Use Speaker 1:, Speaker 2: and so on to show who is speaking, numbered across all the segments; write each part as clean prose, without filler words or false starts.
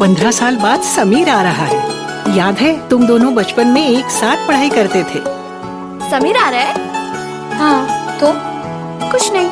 Speaker 1: 15 साल बाद समीर आ रहा है। याद है तुम दोनों बचपन में एक साथ पढ़ाई करते थे।
Speaker 2: समीर आ रहा है?
Speaker 3: हाँ तो
Speaker 2: कुछ नहीं।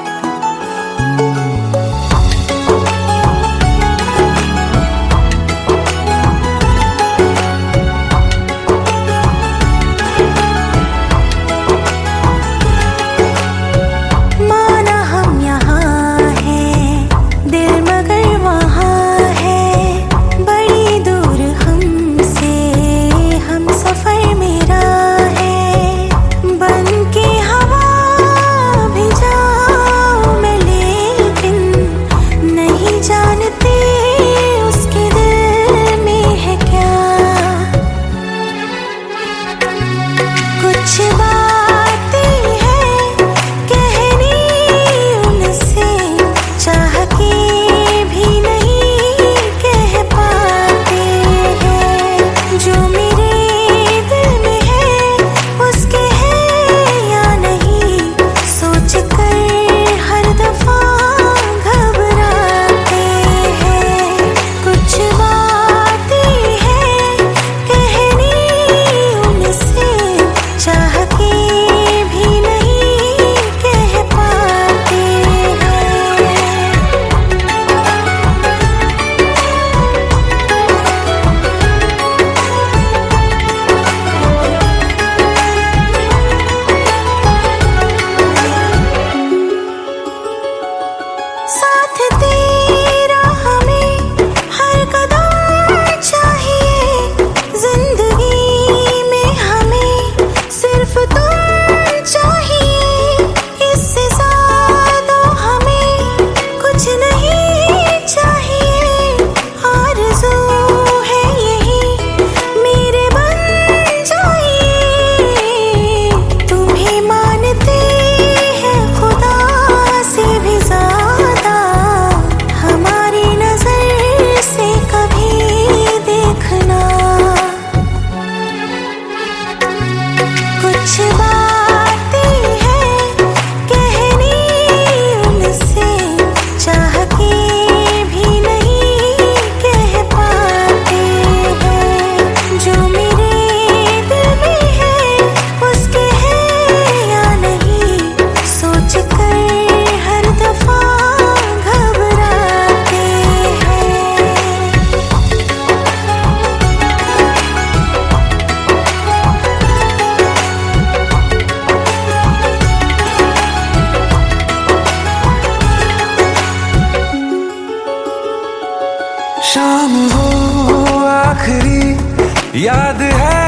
Speaker 4: शाम हो आखिरी याद है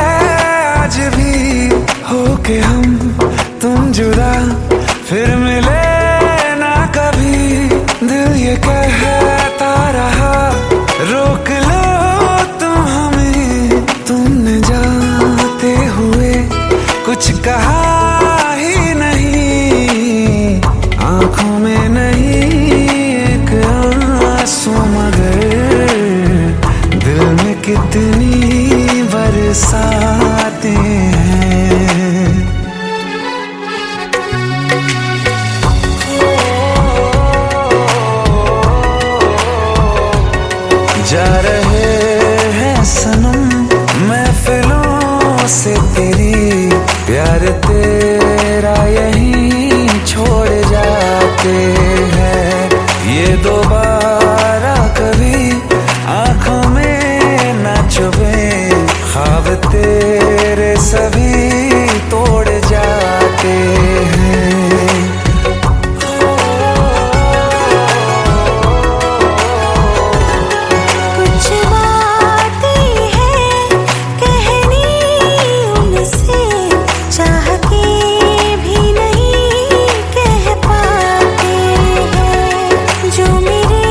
Speaker 4: आज भी, होके हम तुम जुदा फिर मिले ना कभी। दिल ये कहता रहा रोक लो तुम हमें, तुमने जाते हुए कुछ कहा ही नहीं। आंखों में नहीं एक आंसू मगर दिल में कितनी बरसाते हैं। जा रहे हैं सनम महफिलों से तेरी, प्यार तेरा यहीं छोड़ जाते हैं। ये दोबारा कभी आंखों में ना चुभे, ख्वाब तेरे सभी तोड़ जाते हैं।
Speaker 5: कुछ बातें हैं कहनी उनसे, चाह के भी नहीं कह पाते हैं। जो मेरे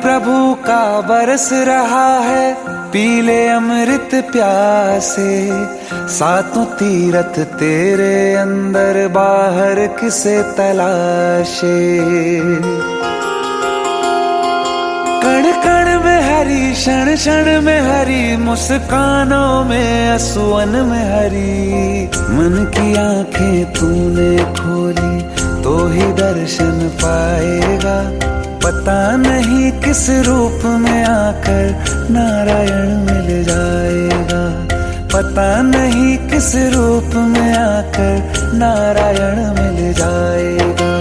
Speaker 4: प्रभु का बरस रहा है, पीले अमृत प्यासे। सातों तीरथ तेरे अंदर बाहर किसे तलाशे। कण कण में हरी, क्षण क्षण में हरी, मुस्कानों में असुवन में हरी। मन की आंखें तूने खोली तो ही दर्शन पाएगा। पता नहीं किस रूप में आकर नारायण मिल जाएगा। पता नहीं किस रूप में आकर नारायण मिल जाएगा।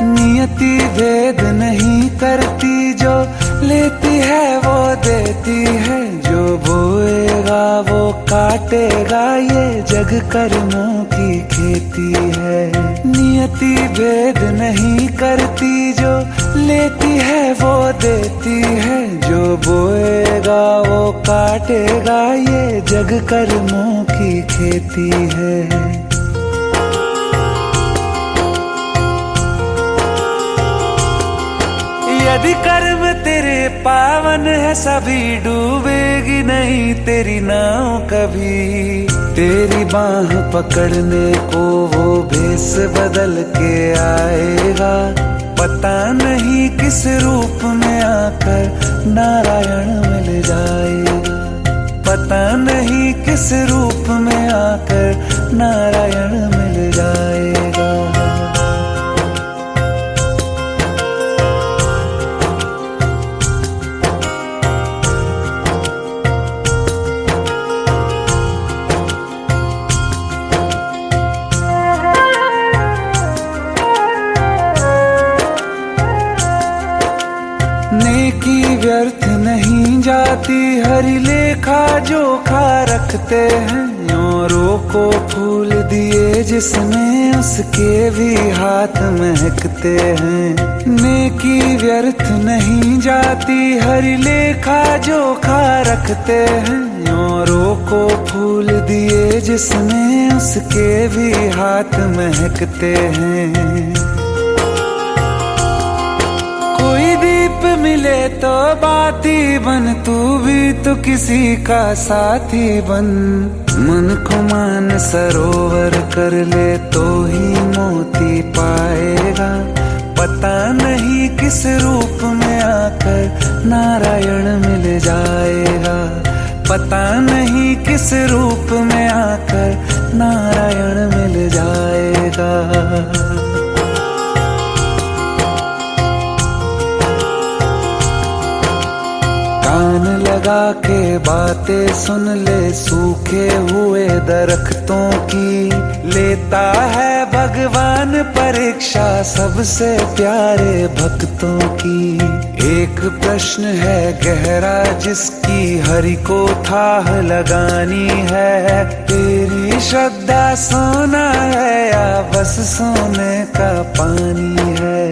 Speaker 4: नियति भेद नहीं करती, जो लेती है वो देती है। जो बोएगा वो काटेगा, ये जग कर्मों की खेती है। नियति भेद नहीं करती, जो लेती है वो देती है। जो बोएगा वो काटेगा, ये जग कर्मों की खेती है। यदि कर्म तेरे पावन है, सभी डूबेगी नहीं तेरी नाव कभी। तेरी बाह पकड़ने को वो भेष बदल के आएगा। पता नहीं किस रूप में आकर नारायण मिल जाएगा। पता नहीं किस रूप में आकर नारायण मिल जाएगा। नेकी व्यर्थ नहीं जाती, हरि लेखा जोखा रखते हैं। औरों को फूल दिए जिसने, उसके भी हाथ महकते हैं। नेकी व्यर्थ नहीं जाती, हरि लेखा जोखा रखते हैं। औरों को फूल दिए जिसने, उसके भी हाथ महकते हैं। कोई दीप मिले तो बाती बन, तू भी तो किसी का साथी बन। मन को मान सरोवर कर ले तो ही मोती पाएगा। पता नहीं किस रूप में आकर नारायण मिल जाएगा। पता नहीं किस रूप में आकर नारायण मिल जाएगा। कान लगा के बातें सुन ले सूखे हुए दरख्तों की। लेता है भगवान परीक्षा सबसे प्यारे भक्तों की। एक प्रश्न है गहरा जिसकी हरि को थाह लगानी है। तेरी श्रद्धा सोना है या बस सोने का पानी है।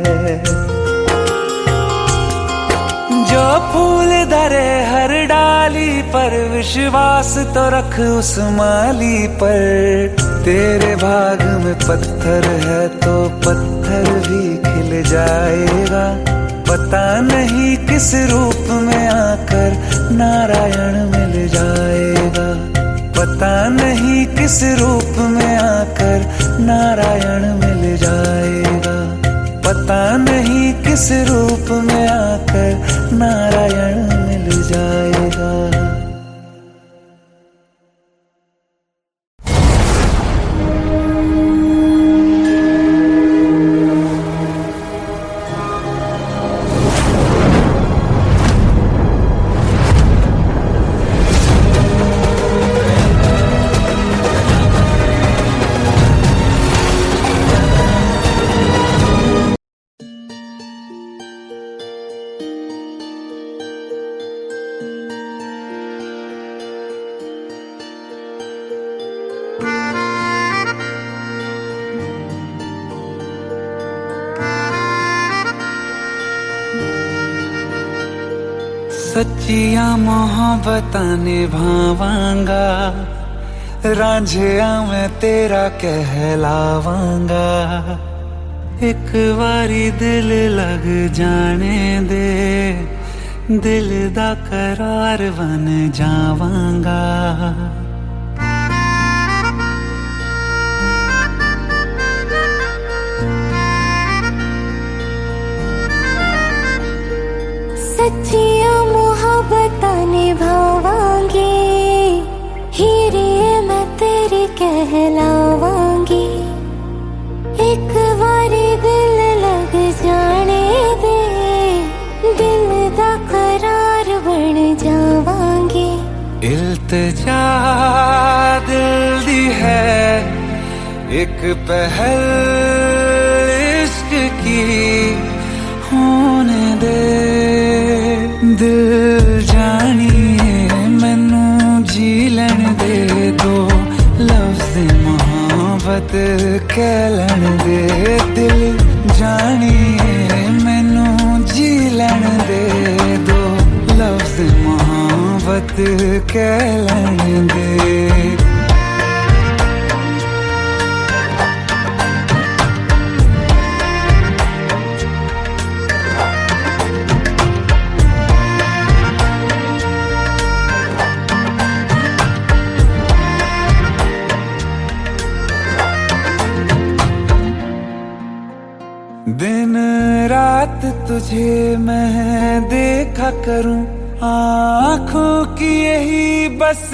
Speaker 4: जो फूल धरे हर डाली पर, विश्वास तो रख उस माली पर। तेरे भाग में पत्थर है तो पत्थर भी खिल जाएगा। पता नहीं किस रूप में आकर नारायण मिल जाएगा। पता नहीं किस रूप में आकर नारायण मिल जाएगा। पता नहीं किस रूप में आकर नारायण मिल जाएगा। सच्चियां मोहब्बतां निभावांगा, रांझिया मैं तेरा कहलावांगा। एक बारी दिल लग जाने दे, दिल दा करार बन जावांगा।
Speaker 5: सच्चियां मोहब्बतां निभावांगी, हीरे मैं तेरी कहलावांगी। एक बारी दिल लग जाने दे, दिल दा करार बन जावांगी।
Speaker 4: इल्तिजा दिल दी है एक पहल इश्क की, होने दे दिल जानिए मैनू जी लैन दे दो, लफ्ज़ मोहब्बत कह लैन दे। दिल जानिए मैनू जी लैन दे दो, लफ्ज़ मोहब्बत कह लैन दे। दिन रात तुझे मैं देखा करूं, आँखों की यही बस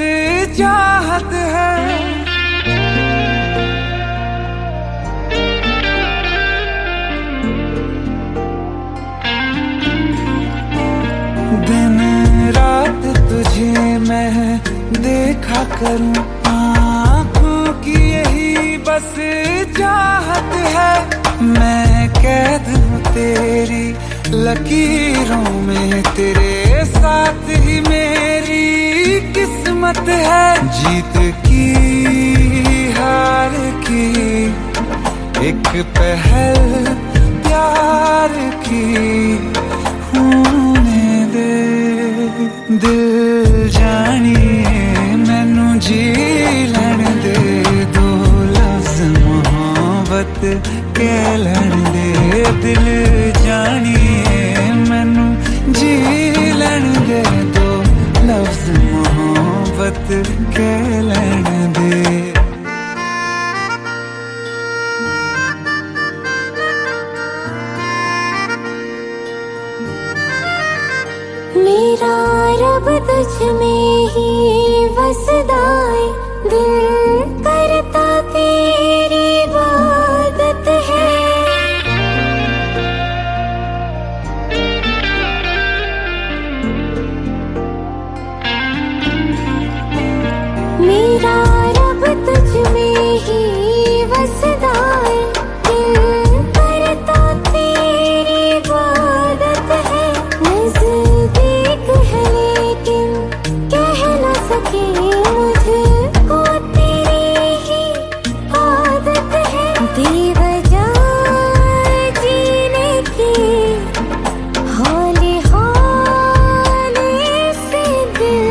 Speaker 4: चाहत है। दिन रात तुझे मैं देखा करूं, आँखों की यही बस चाहत है। मैं कैद हूँ तेरी लकीरों में, तेरे साथ ही मेरी किस्मत है। जीत की हार की एक पहल प्यार की, होने दे दिल जानिए मैनू जी लैन दे दो, लफ्ज़ मोहब्बत कह लैन दे। दिल जानिए मैनू जी लैन दे दो, लफ्ज़ मोहब्बत कह लैन दे।
Speaker 5: मेरा रब तुझ में ही वसदा है, दिल करता तेरी इबादत है। मेरा रब तुझ में ही वसदा है, दिल करता तेरी इबादत है। नज़दीक है लेकिन कह न सके, मुझको तेरी ही आदत है। बेवजह जीने की हौले हौले से दिल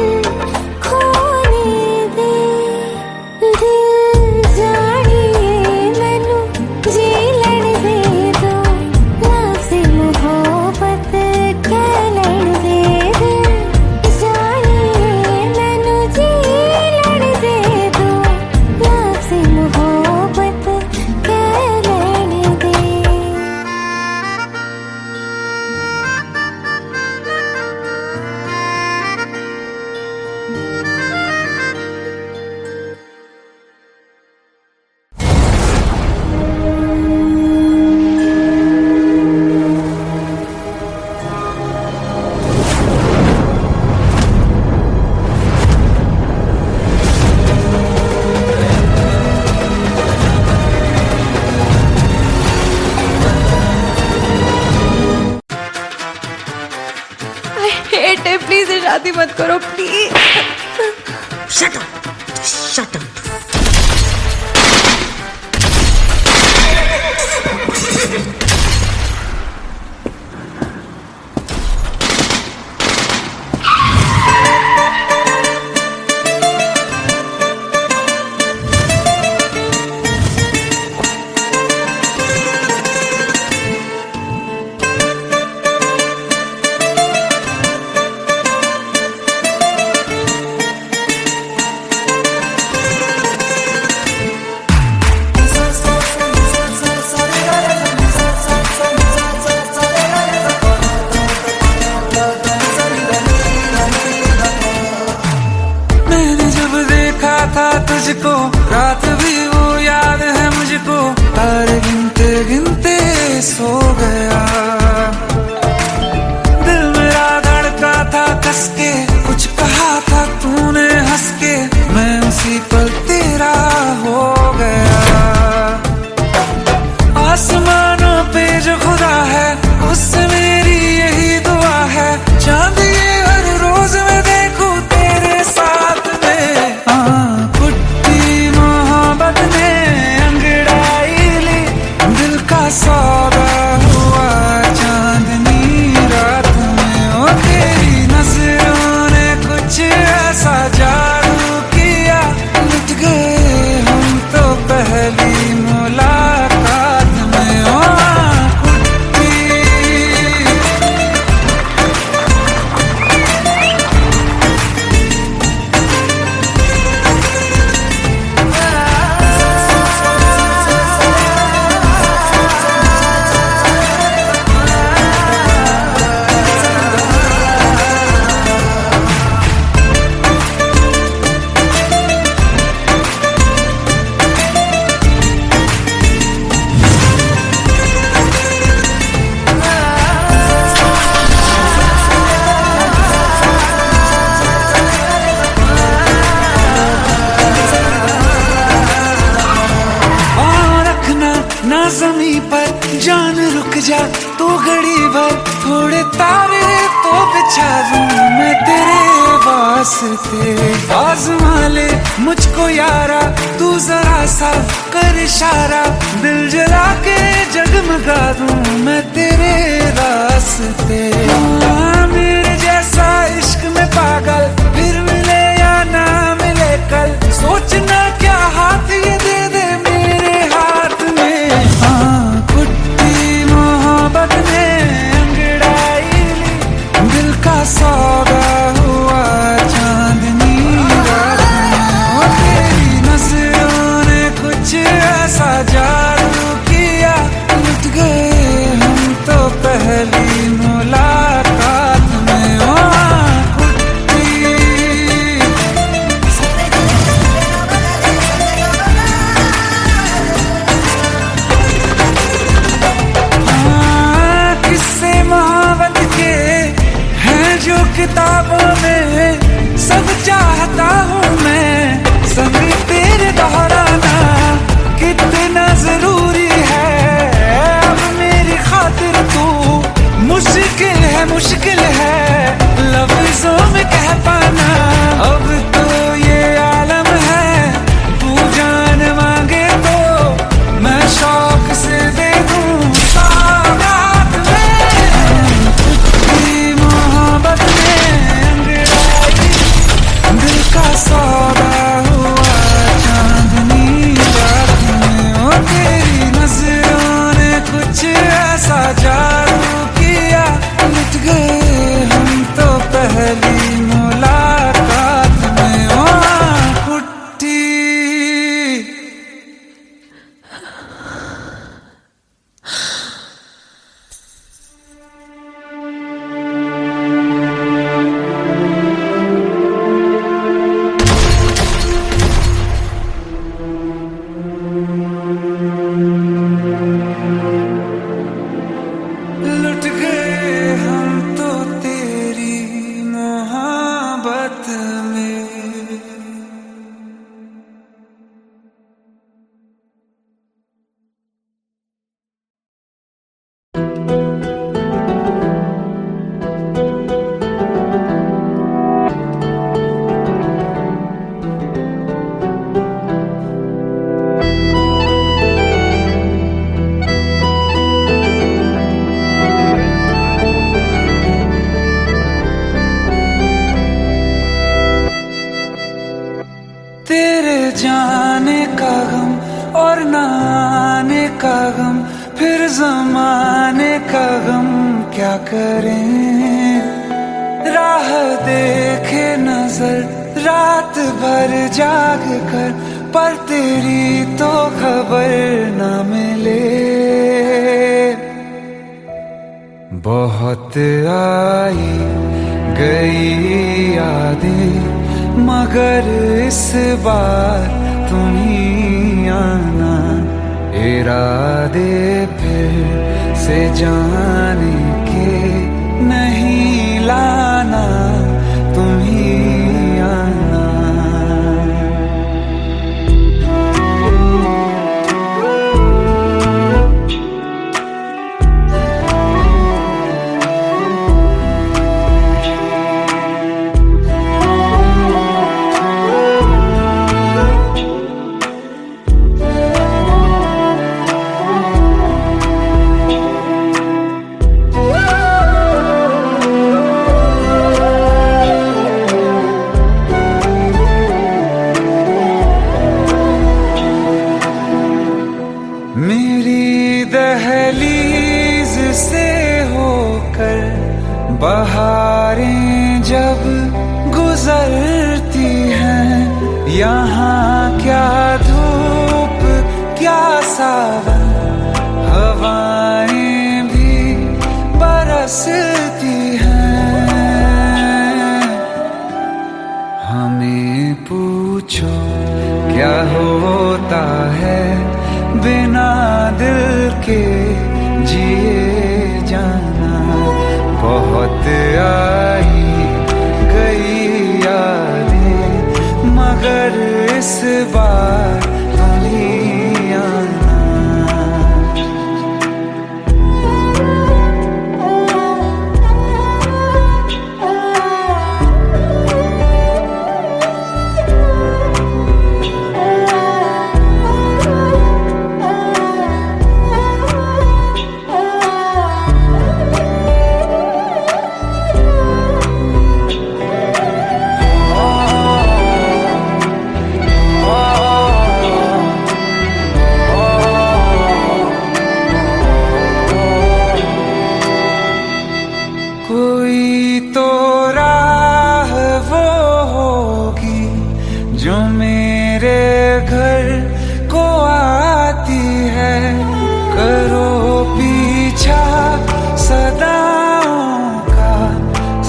Speaker 5: खोने दे। दिल जानिए मैनू जी लैन दे दो, लफ्ज़ मोहब्बत कह लैन दे। दिल जानिए मैनू जी लैन दे दो, लफ्ज़ मोहब्बत कह लैन दे।
Speaker 2: आई हेट इट, प्लीज ये शादी मत करो please.
Speaker 3: Shut up! Shut up!
Speaker 4: थोड़े तारे तो बिछा दूं मैं तेरे वास्ते। आज़मा ले मुझको यारा, तू जरा सा कर इशारा, दिल जला के जगमगा दूं मैं तेरे रास्ते। मेरे जैसा इश्क में पागल फिर मिले या ना मिले कल, सोचना क्या हाथ ये दे दे मेरे हाथ में। हाँ कुट्टी मोहब्बत ने अंगड़ाई ली, दिल का सौदा हुआ चांदनी रात में। तेरी नजरों ने कुछ ऐसा जादू किया, लुट गए हम तो पहली मुलाकात में। किताबों में सब चाहता हूँ मैं, संग तेरे दोहराना कितना जरूरी है। अब मेरी खातिर तू मुश्किल है लफ्जों में कह पाना। अब तो ये आलम है, तू जान मांगे तो मैं शौक से दे दूँ सौगात में। तेरी मोहब्बत का सौदा हुआ चांदनी रात में। ओ तेरी नजरों ने कुछ ऐसा जादू किया, लुट गए हम तो पहली मुलाकात में। ओ कुट्टी लुट गए हम तो तेरी मोहब्बत में। तेरे जाने का गम और न आने का गम, फिर जमाने का गम क्या करें। राह देखे नजर रात भर जाग कर, पर तेरी तो खबर न मिले। बहुत आई गई यादें मगर इस बार तुम ही आना। इरादे फिर से जाने के नहीं लाना, तुम ही आना। मेरी दहलीज से होकर बहारें जब गुजरती हैं, यहाँ क्या धूप क्या सावन, हवाएं भी बरसती हैं। हमें पूछो क्या होता है बिना दिल के जिए जाना। बहुत आई गई यादें मगर इस बार तुम ही आना। कोई तो राह वो होगी जो मेरे घर को आती है। करो पीछा सदाओं का,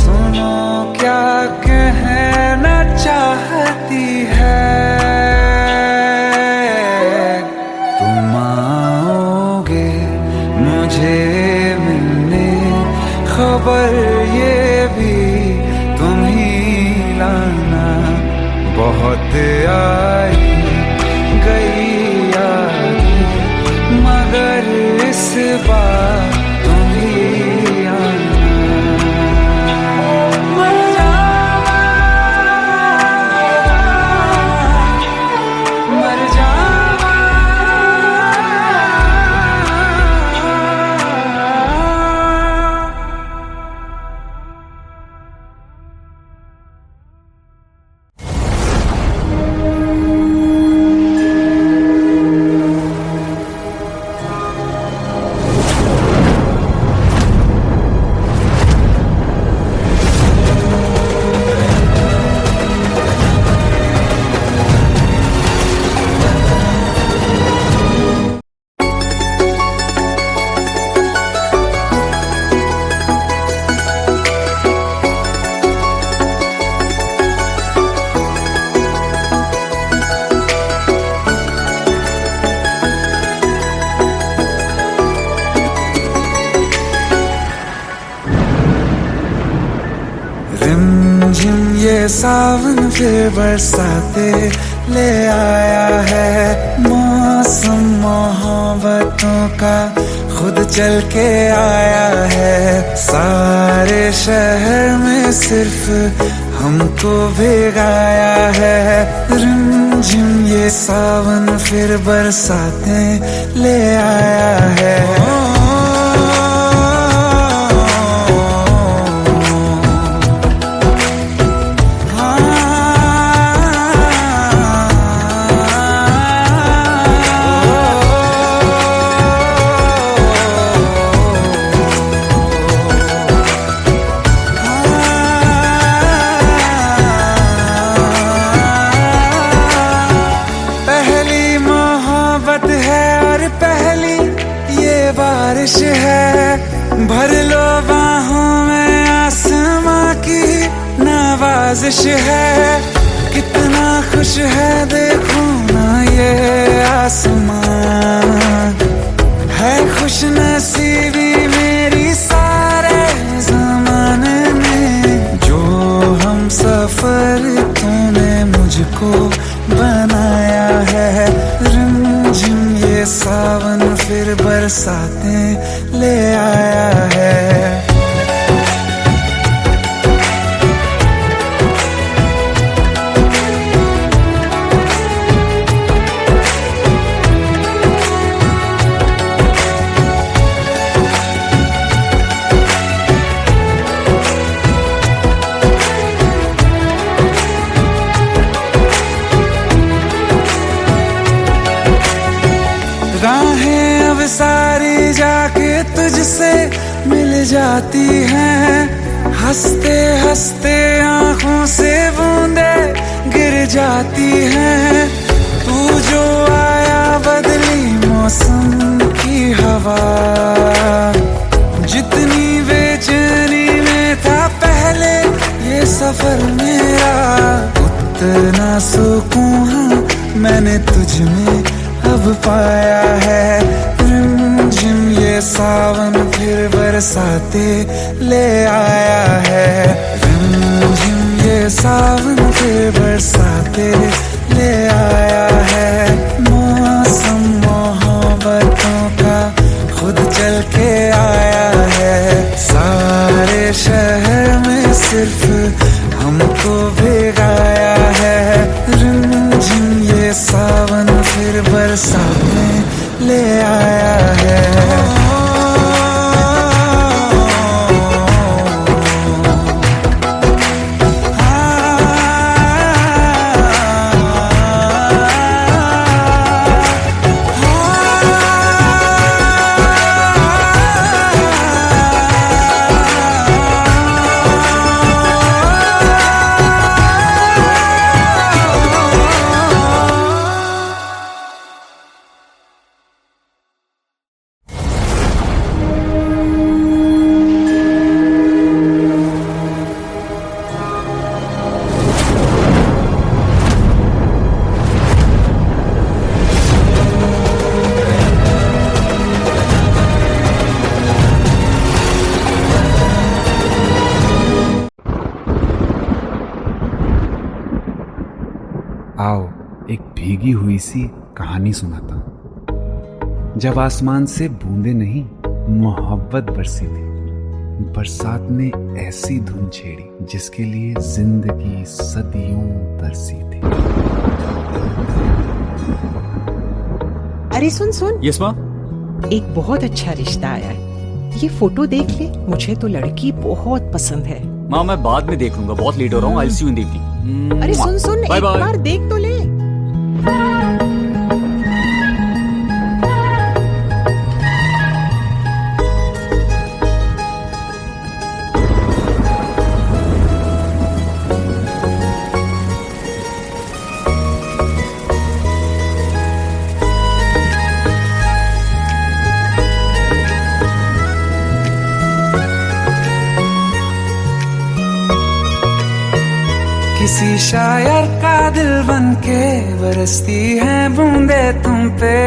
Speaker 4: सुनो क्या कहना चाहती है। तुम आओगे मुझे मिलने, खबर ये भी तुम ही लाना। बहुत आई गई यादें, मगर इस बार तुम ही आना। मर जावा, मर जावा। रिमझिम ये सावन फिर बरसाते ले आया है। मौसम मोहब्बतों का खुद चल के आया है। सारे शहर में सिर्फ हमको भिगाया है। रिमझिम ये सावन फिर बरसाते ले आया है। बारिश है, भर लो बाहों में, आसमां की नवाजिश है। कितना खुश है देखो ना ये आसमां, है खुश नसीबी मेरी सारे ज़माने में। जो हम सफर तूने मुझको बनाया है। रिमझिम ये सावन फिर बरसाते ले आया है। राहें अब सारी जाके तुझसे मिल जाती हैं। हंसते हंसते आंखों से बूंदे गिर जाती हैं। तू जो आया बदली मौसम की हवा, जितनी बेचैनी में था पहले ये सफर मेरा, उतना सुकून मैंने तुझ में अब पाया है। रिमझिम ये सावन फिर बरसाते ले आया है। रिमझिम ये सावन फिर बरसाते ले आया है। मौसम मोहब्बतों का खुद चल के आया है। सारे शहर में सिर्फ हमको भिगाया है। रिमझिम ये सावन फिर बरसाते ले आया है। आओ एक भीगी हुई सी कहानी सुनाता हूं। जब आसमान से बूंदे नहीं मोहब्बत बरसी थी, बरसात ने ऐसी धुन छेड़ी जिसके लिए जिंदगी सदियों तरसी थी।
Speaker 1: अरे सुन सुन,
Speaker 6: यस माँ।
Speaker 1: एक बहुत अच्छा रिश्ता आया है, ये फोटो देख ले। मुझे तो लड़की बहुत पसंद है।
Speaker 6: माँ मैं बाद में देख लूंगा, बहुत लेट हो रहा हूँ। आई सी यू इन द इवनिंग।
Speaker 1: अरे सुन सुन,
Speaker 6: बाय
Speaker 1: एक
Speaker 6: बाय।
Speaker 1: बार देख तो ले।
Speaker 4: किसी शायर का दिल बन के बरसती है बूंदे तुम पे।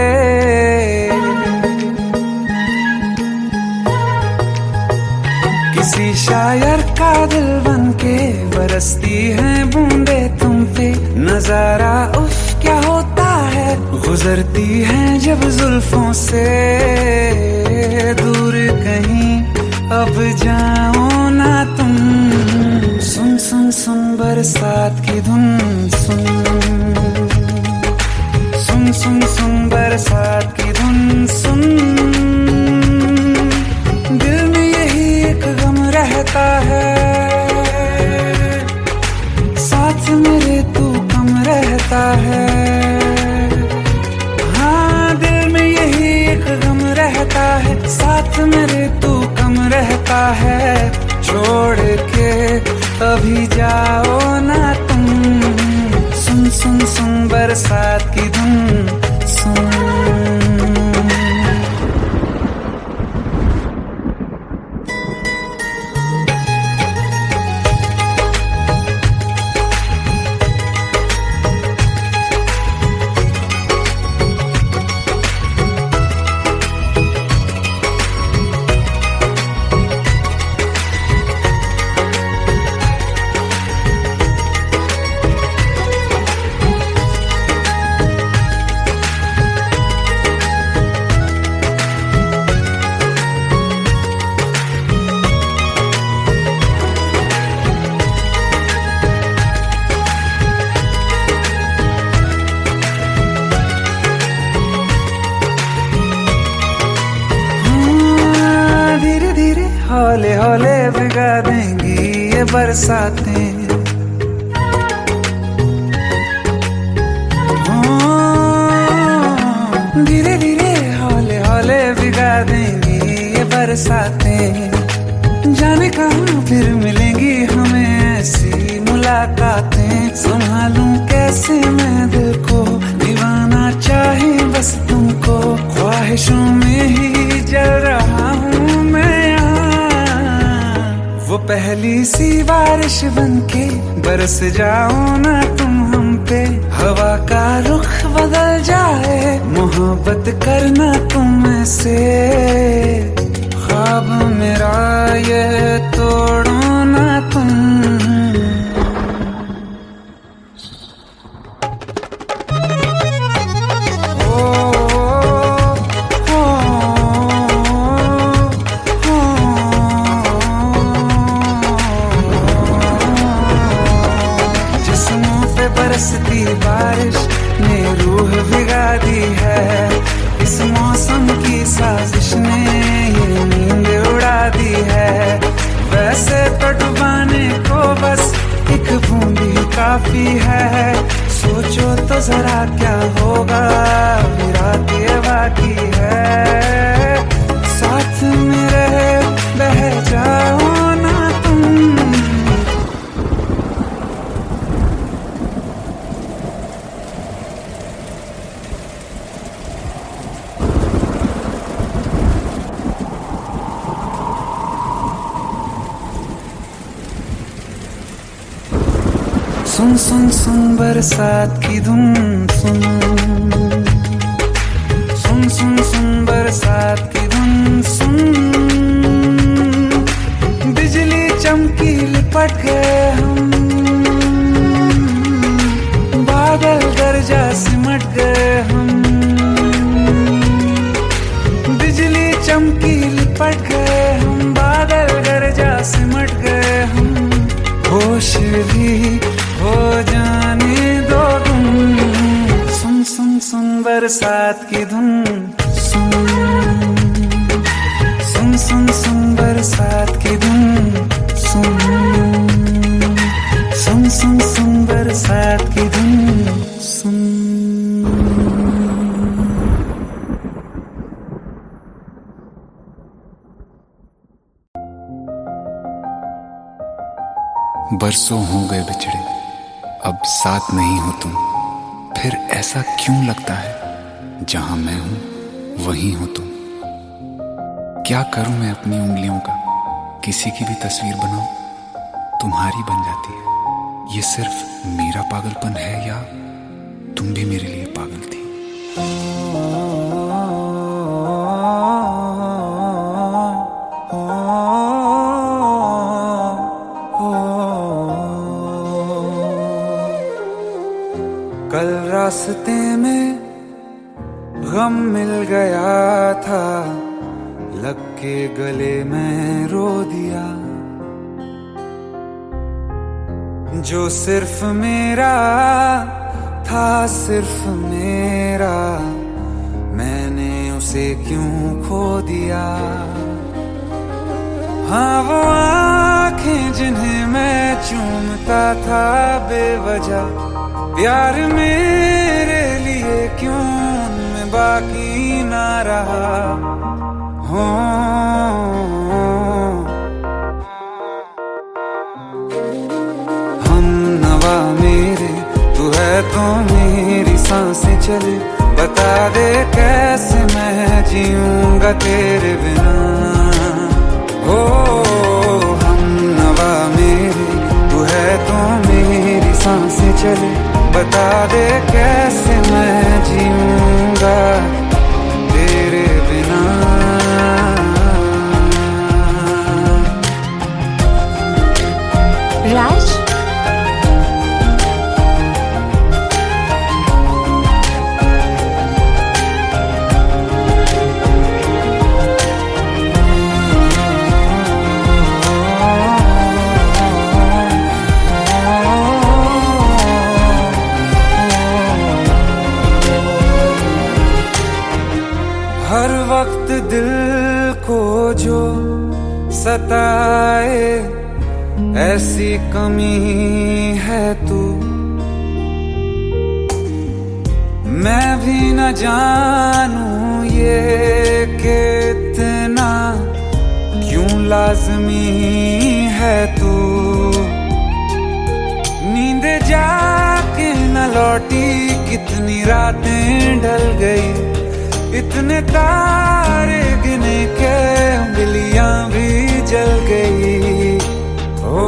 Speaker 4: किसी शायर का दिल बन के बरसती है बूंदे तुम पे। नजारा उफ क्या होता है, गुजरती है जब जुल्फों से। दूर कहीं अब जाओ ना तुम, सुन सुन सुन बरसात की धुन। सुन सुन सुन सुन बरसात की धुन। सुन दिल में यही एक गम रहता है, साथ मेरे तू कम रहता है। हाँ दिल में यही एक गम रहता है, साथ मेरे तू कम रहता है। छोड़ के अभी जाओ ना तुम, सुन सुन सुन बरसात की धुन। सुन हौले हौले भिगा देंगी ये बरसातें। धीरे धीरे हौले हौले भिगा देंगी ये बरसातें। जाने कहाँ फिर मिलेंगी हमें ऐसी मुलाकातें। संभालूं कैसे मैं दिल को, दीवाना चाहे बस तुमको। ख्वाहिशों में ही जल रहा हूँ मैं यहाँ। वो पहली सी बारिश बनके बरस जाओ ना तुम हम पे। हवा का रुख बदल जाए, मोहब्बत करना तुम से। ख्वाब मेरा ये तोड़ो ना तुम। बरसती बारिश ने रूह भिगा दी है। इस मौसम की साजिश ने ये नींद उड़ा दी है। वैसे तो डुबाने को बस एक बूंद ही काफी है। सोचो तो जरा क्या होगा, अभी रात ये बाकी है। साथ में रहे बह जाओ ना तुम। सुन सुन सुन बरसात की धुन। सुन सुन सुन सुन बरसात की धुन। सुन बिजली चमकी लिपट गए हम, बादल बादल गरजा सिमट गए हम, बिजली चमकी लिपट गए हम, बादल गरजा सिमट गए हम, होश भी हो जाने दो तुम। सुन सुन सुन बरसात की धुन, सुन सुन सुन सुन बरसात की धुन, सुन सुन सुन सुन बरसात की धुन, सुन।
Speaker 7: बरसों हो गए बिछड़े, अब साथ नहीं हो तुम, फिर ऐसा क्यों लगता है जहां मैं हूं वहीं हो तुम। क्या करूं मैं अपनी उंगलियों का, किसी की भी तस्वीर बनाऊं तुम्हारी बन जाती है। ये सिर्फ मेरा पागलपन है या तुम भी मेरे लिए पागल थी।
Speaker 4: कल रास्ते में गम मिल गया था, लग के गले में रो दिया। जो सिर्फ मेरा था, सिर्फ मेरा, मैंने उसे क्यों खो दिया। हाँ वो आँखें जिन्हें मैं चूमता था बेवजह, प्यार मेरे लिए क्यों उनमें बाकी ना रहा। हो हम नवा मेरे, तू है तो मेरी सांसें चले, बता दे कैसे मैं जीऊंगा तेरे बिना। हो हम नवा मेरे, तू है तो मेरी सांसें चले, बता दे कैसे मैं जीऊंगा तेरे बिना।
Speaker 5: राज,
Speaker 4: हर वक्त दिल को जो सताए, ऐसी कमी है तू। मैं भी न जानूं ये कि इतना क्यों लाज़मी है तू। नींद जाके न लौटी, कितनी रातें ढल गई, इतने तारे गिने के उंगलियां भी जल गई। ओ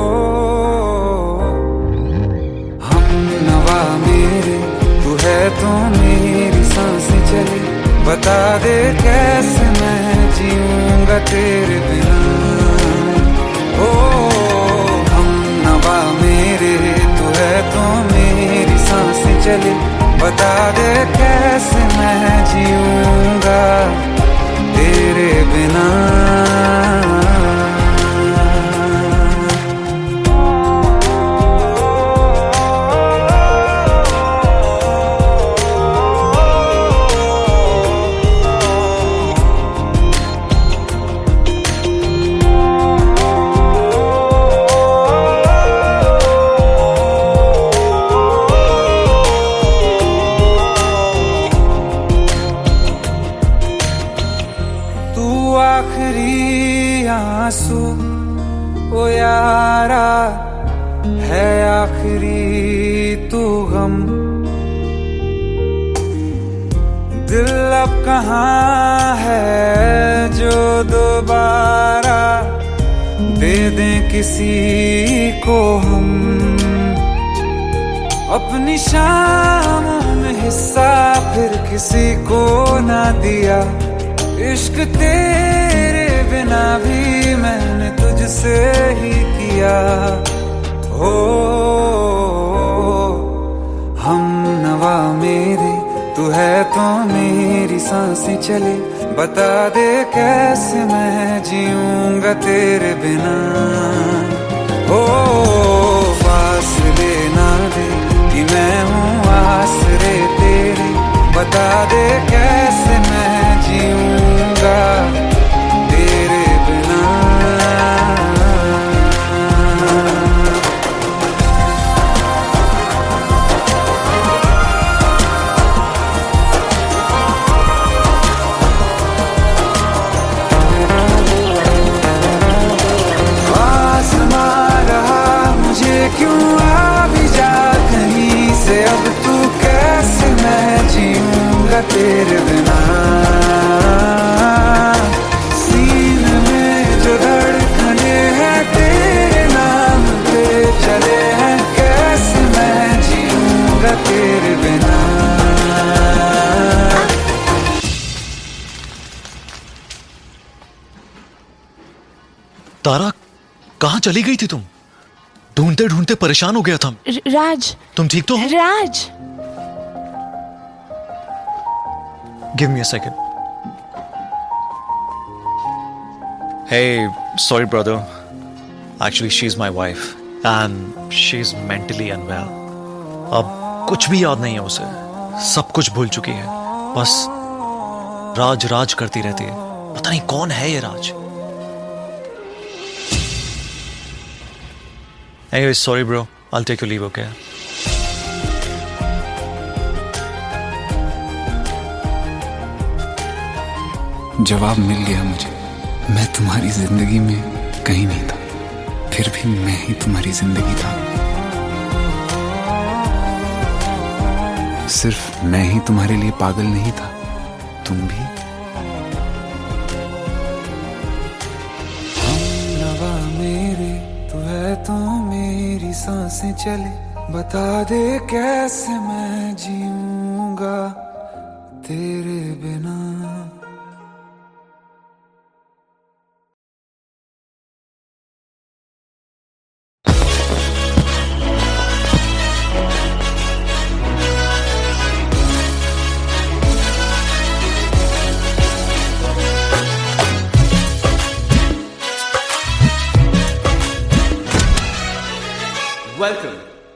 Speaker 4: हम नवा मेरे, तू है तो मेरी सांसें चली, बता दे कैसे मैं जीऊंगा तेरे बिना। ओ हम नवा मेरे, तू है तो मेरी सांसें चली, बता दे कैसे मैं जीऊंगा तेरे बिना। आखिरी आंसू ओ यारा है, आखिरी तू गम। दिल अब कहाँ है जो दोबारा दे दें किसी को हम। अपनी शामों में हिस्सा फिर किसी को ना दिया, इश्क तेरे बिना भी मैंने तुझसे ही किया। हो हम मेरी सांसें चले, बता दे कैसे मैं जीऊंगा तेरे बिना। ओ फासले ना दे कि मैं हूँ आसरे तेरे, बता दे कैसे मैं जीऊंगा तेरे बिना। क्यों आ भी जा कहीं से, अब तू कैसे मैं जीऊंगा तेरे बिना। सीने में जो धड़कने हैं तेरे नाम पे चले हैं, कैसे मैं जीऊंगा तेरे बिना।
Speaker 8: तारा, कहाँ चली गई थी तुम? ढूंढते ढूंढते परेशान हो गया था।
Speaker 2: राज,
Speaker 8: तुम ठीक तो हो?
Speaker 2: Raj,
Speaker 8: give me a second. Hey, sorry brother. Actually, she's my wife and she's mentally unwell. अब कुछ भी याद नहीं है उसे, सब कुछ भूल चुकी है, बस राज राज करती रहती है। पता नहीं कौन है ये राज। Anyway, sorry bro. I'll take your leave, okay?
Speaker 7: जवाब मिल गया मुझे। मैं तुम्हारी जिंदगी में कहीं नहीं था, फिर भी मैं ही तुम्हारी जिंदगी था। सिर्फ मैं ही तुम्हारे लिए पागल नहीं था, तुम भी।
Speaker 4: हमनवा मेरे तू है तो मेरी सांसें चले, बता दे कैसे मैं जीऊंगा तेरे बिना।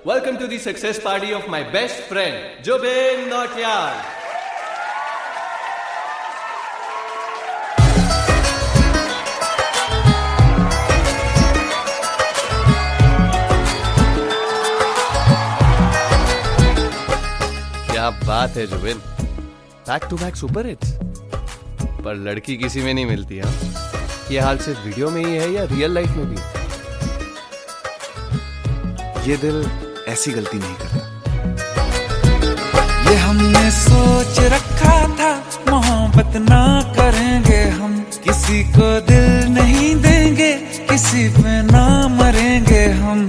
Speaker 9: Welcome to the success party of my best friend, Jobin Nautiyal. क्या बात है Zubin, back to back super hits. पर लड़की किसी में नहीं मिलती। हाँ, ये हाल सिर्फ वीडियो में ही है या रियल लाइफ में भी?
Speaker 4: ये दिल ऐसी गलती नहीं करता। ये हमने सोच रखा था, मोहब्बत ना करेंगे हम, किसी को दिल नहीं देंगे, किसी पे ना मरेंगे हम।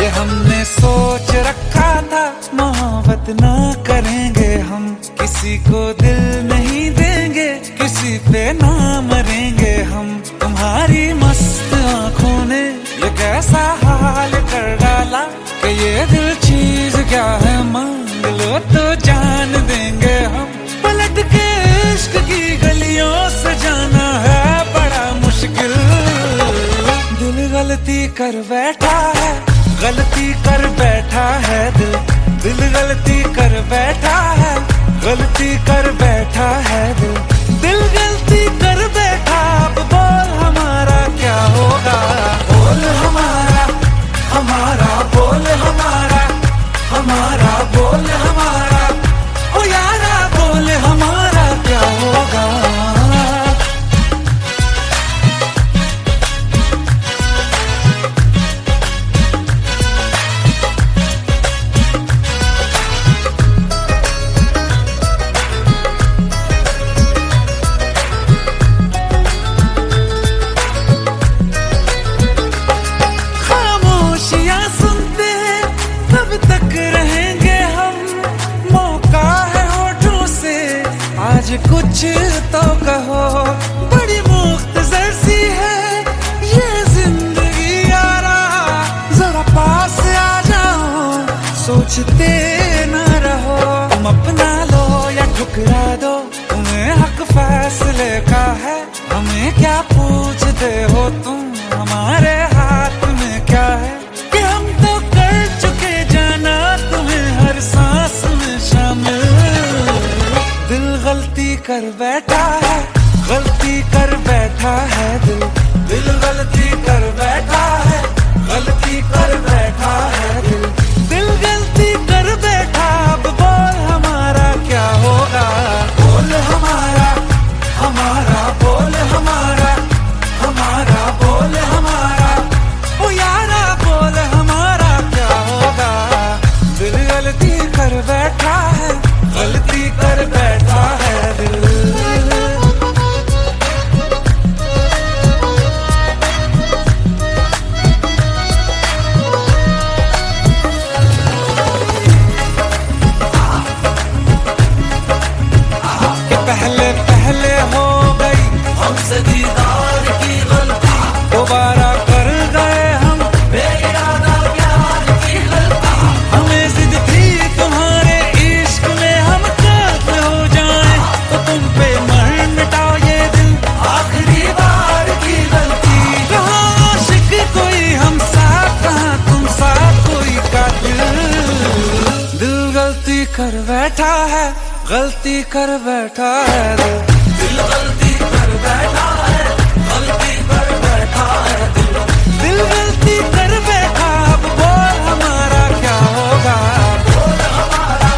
Speaker 4: ये हमने सोच रखा था, मोहब्बत ना करेंगे हम, किसी को दिल नहीं देंगे, किसी पे ना मरेंगे हम। तुम्हारी मस्त आंखों ने ये कैसा हाल कर डाला कि ये दिल चीज क्या है, मांग लो तो जान देंगे हम। पलट के इश्क की गलियों से जाना है बड़ा मुश्किल। दिल गलती कर बैठा है, गलती कर बैठा है दिल, दिल गलती कर बैठा है, गलती कर बैठा है दिल, दिल गलती कर बैठा। अब बोल हमारा क्या होगा, बोल हमारा, हमारा बोल हमारा, हमारा बोल हमारा, ओ यारा बोल हमारा क्या होगा। सोचते ना रहो, तुम अपना लो या ठुकरा दो, तुम्हें हक फैसले का है, हमें क्या पूछते हो तुम, हमारे हाथ में क्या है कि हम तो कर चुके जाना तुम्हें हर सांस में शामिल। दिल गलती कर बैठा है, गलती कर बैठा है दिल, दिल गलती कर बैठा है, गलती कर बैठा है दिल, दिल गलती कर बैठा। अब बोल हमारा क्या होगा, बोल हमारा, हमारा बोल हमारा, हमारा बोल हमारा, ओ यारा बोल हमारा क्या होगा। दिल गलती कर बैठा है, गलती कर बैठा है दिल। पहले पहले हो गई हमसे दीदार की गलती, दोबारा कर गए हम बेइरादा प्यार की गलती। हमें जिद थी तुम्हारे इश्क में हम कैद हो जाएं, तो तुम पे मर मिटाओ ये दिल, आखिरी बार की गलती। कहाँ आशिक कोई हम साथ, कहाँ तुम साथ कोई कातिल। दिल गलती कर बैठा है, गलती कर बैठा है दिल, दिल गलती कर बैठा है, गलती कर बैठा है दिल, दिल गलती कर बैठा। अब बोल हमारा क्या होगा, बोल हमारा,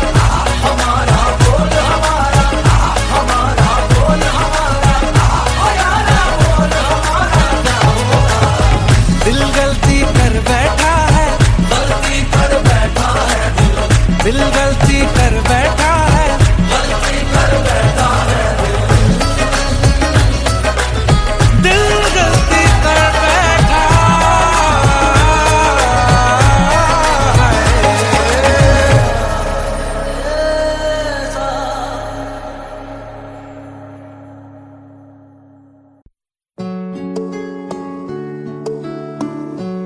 Speaker 4: हमारा बोल हमारा, हमारा बोल हमारा, ओ यारा बोल हमारा क्या होगा। दिल गलती कर बैठा है, गलती कर बैठा है दिल, दिल गलती कर बैठा है, गलती कर बैठा है दिल, दिल गलती कर बैठा है।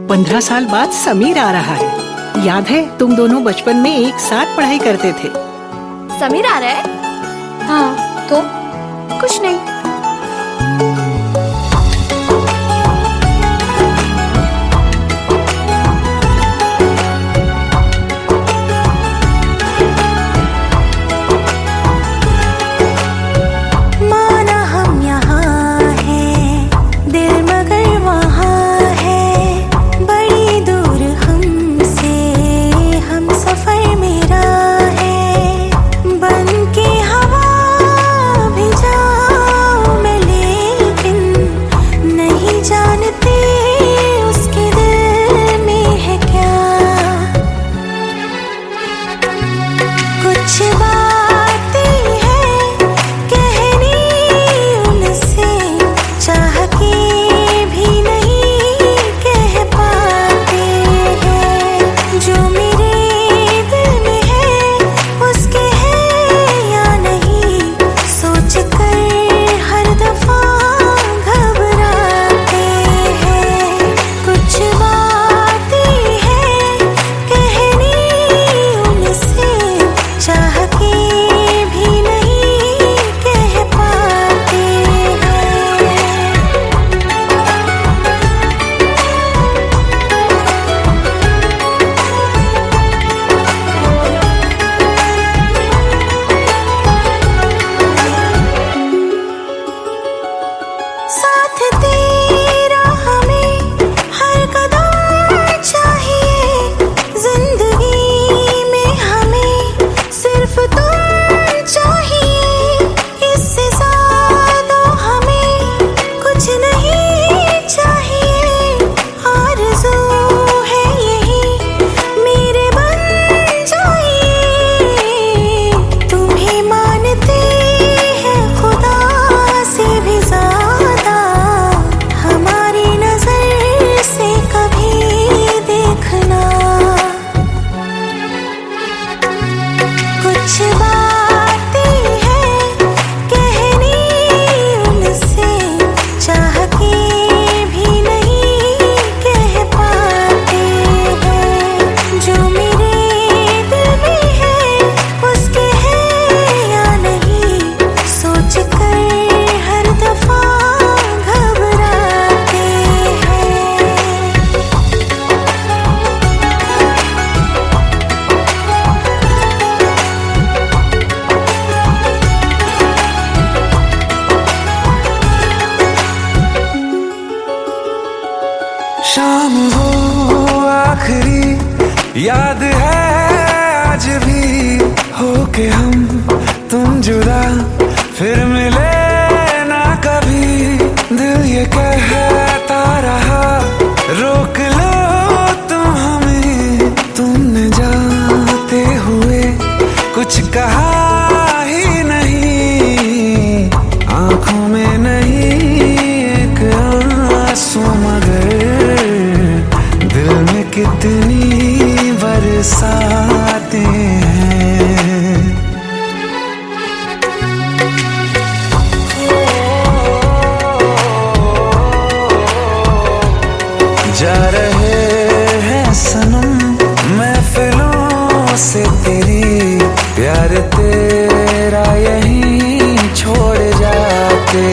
Speaker 1: 15 साल बाद समीर आ रहा है। याद है तुम दोनों बचपन में एक साथ पढ़ाई करते थे।
Speaker 2: समीर आ रहा है? हाँ तो कुछ नहीं।
Speaker 5: माना हम यहाँ हैं, दिल मगर वहाँ है, बड़ी दूर हमसे हम सफर मेरा है, बन के हवा भी जाऊं मैं, लेकिन नहीं जानते उसके दिल में है क्या। कुछ बातें हैं कहनी उनसे, चाह के भी नहीं कह पाते हैं, जो मेरे दिल में है उसके है या नहीं, सोच कर हर दफा घबराते हैं। कुछ बातें हैं कहनी उनसे, चाह के भी नहीं कह पाते हैं। साथ तेरा हमें हर कदम चाहिए, जिंदगी में हमें सिर्फ तुम चाहिए, इससे ज्यादा हमें कुछ नहीं चाहिए। आरज़ू है यही मेरे बन जाइए, तुम्हें मानते हैं खुदा से भी ज्यादा,
Speaker 4: शाम वो आखिरी याद है आज भी, होके हम तुम जुदा फिर मिले ना कभी। दिल ये कहता रहा रोक लो तुम हमें, तुमने जाते हुए कुछ कहा ही नहीं। आंखों में नहीं एक आंसू मगर दिल में कितनी बरसाते हैं। जा रहे हैं सनम महफिलों से तेरी, प्यार तेरा यहीं छोड़ जाते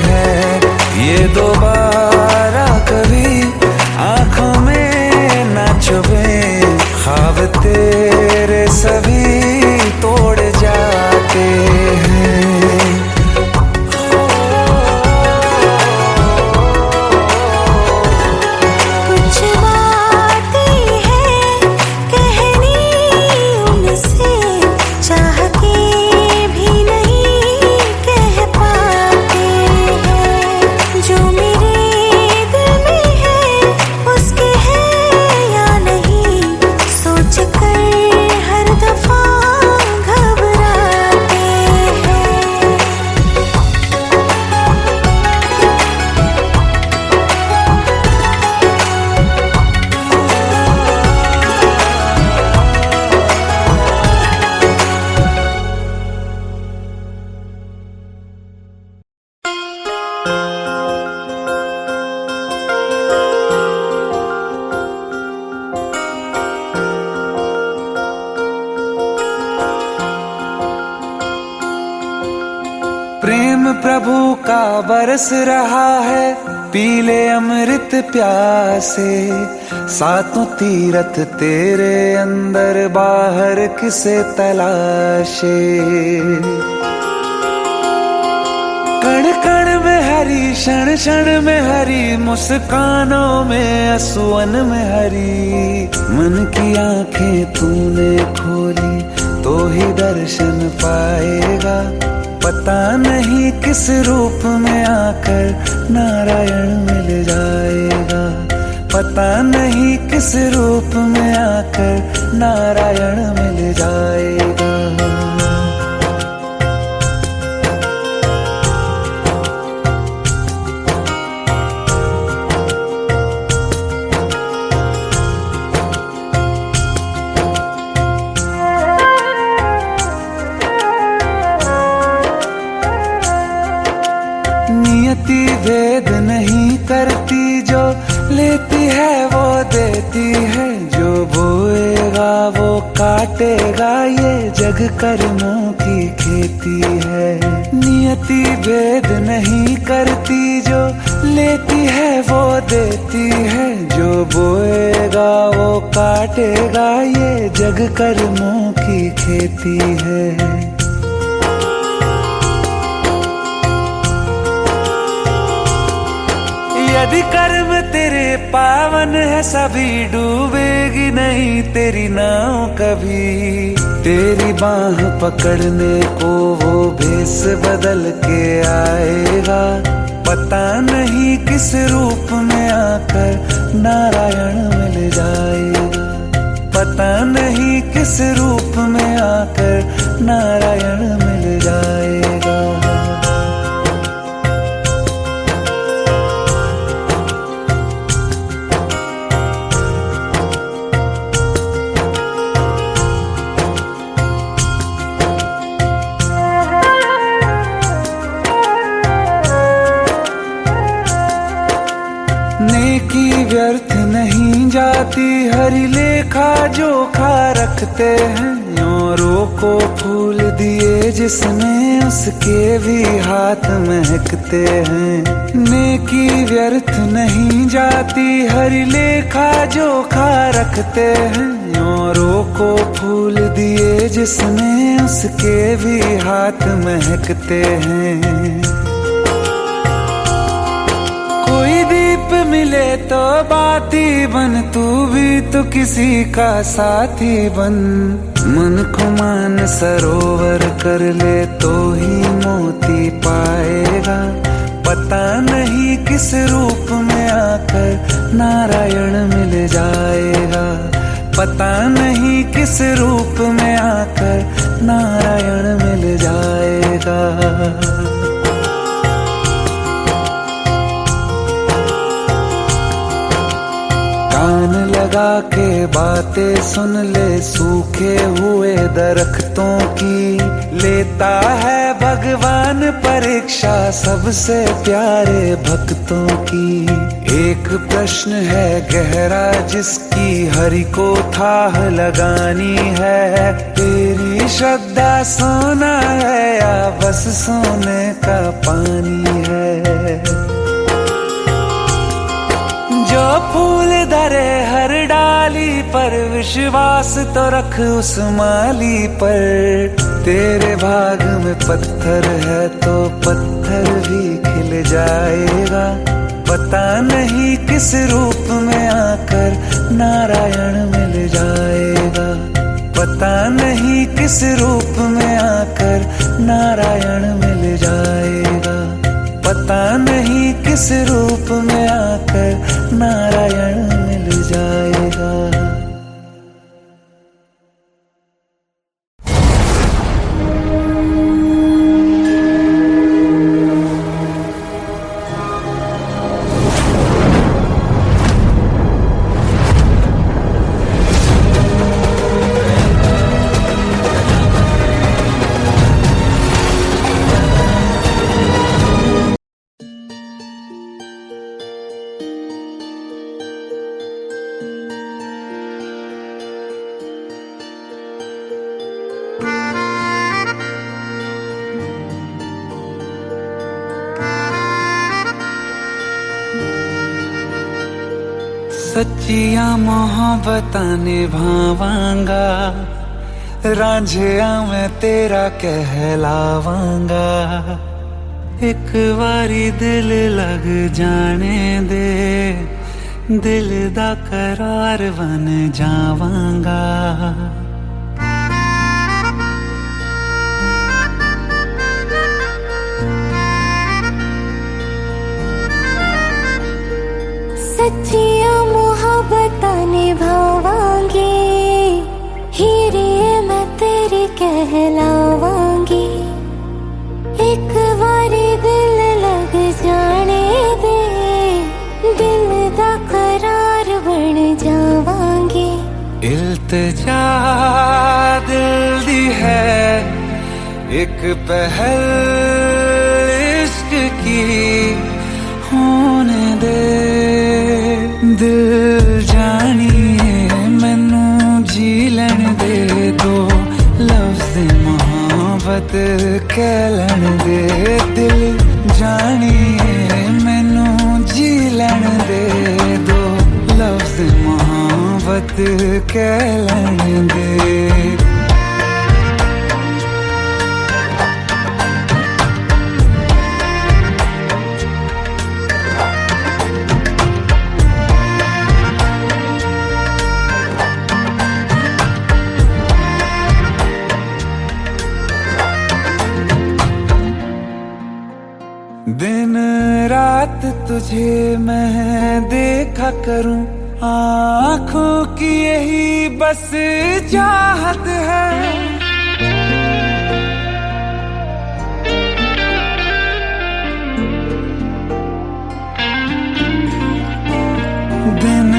Speaker 4: हैं। ये दोबारा कभी आंखों में ना चुभे, ख्वाब तेरे सभी तोड़ जाते हैं।
Speaker 5: कुछ बातें हैं कहनी उनसे, चाह के भी नहीं कह पाते हैं। जो मेरे दिल में है उसके है या नहीं, सोच कर हर दफा घबराते हैं।
Speaker 4: प्रेम प्रभु का बरस रहा है, पीले अमृत प्यासे। सातों तीरथ तेरे अंदर बाहर किसे तलाशे। कण कण में हरी, क्षण क्षण में हरी, मुस्कानों में असुवन में हरी। मन की आंखें तूने खोली तो ही दर्शन पाएगा। पता नहीं किस रूप में आकर नारायण मिल जाएगा। पता नहीं किस रूप में आकर नारायण मिल जाएगा। नियति भेद नहीं करती, जो लेती है वो देती है। जो बोएगा वो काटेगा, ये जग कर्मों की खेती है। नियति भेद नहीं करती, जो लेती है वो देती है। जो बोएगा वो काटेगा, ये जग कर्मों की खेती है। यदि कर्म तेरे पावन है, सभी डूबेगी नहीं तेरी नाव कभी। तेरी बाह पकड़ने को वो भेष बदल के आएगा। पता नहीं किस रूप में आकर नारायण मिल जाएगा। पता नहीं किस रूप में आकर नारायण मिल जाएगा। नेकी व्यर्थ नहीं जाती, हरि लेखा जोखा रखते हैं। औरों को फूल दिए जिसने, उसके भी हाथ महकते हैं। नेकी व्यर्थ नहीं जाती, हरि लेखा जोखा रखते हैं। औरों को फूल दिए जिसने, उसके भी हाथ महकते हैं। कोई दीप मिले तो बात ही बन, तू भी तो किसी का साथी बन। मन को मान सरोवर कर ले तो ही मोती पाएगा। पता नहीं किस रूप में आकर नारायण मिल जाएगा। पता नहीं किस रूप में आकर नारायण मिल जाएगा। कान लगा के बातें सुन ले सूखे हुए दरख्तों की। लेता है भगवान परीक्षा सबसे प्यारे भक्तों की। एक प्रश्न है गहरा जिसकी हरि को थाह लगानी है। तेरी श्रद्धा सोना है या बस सोने का पानी है। जो फूल धरे हर डाली पर विश्वास तो रख उस माली पर। तेरे भाग में पत्थर है तो पत्थर भी खिल जाएगा। पता नहीं किस रूप में आकर नारायण मिल जाएगा। पता नहीं किस रूप में आकर नारायण मिल जाएगा। पता नहीं किस रूप में आकर नारायण मिल जाएगा। सच्चिया मोहब्बतां निभावांगा। रांझिया मैं तेरा कहलावांगा। एक बारी दिल लग जाने दे, दिल दा करार बन जावांगा।
Speaker 5: सच्चिया मोहब्बतां निभावांगी। हीरे मैं तेरी कहलावांगी। एक बारी दिल लग जाने दे, दिल दा करार बन जावांगी।
Speaker 4: इल्तिजा दिल दी है एक पहल इश्क की होने दे। दिल जानिए मैनू जी लैन दे दो लफ्ज़ मोहब्बत कह लैन दे। दिल जानिए मैनू जी लैन दे दो लफ्ज़ मोहब्बत कह लैन दे। दिन रात तुझे मैं देखा करूं, आँखों की यही बस चाहत है। दिन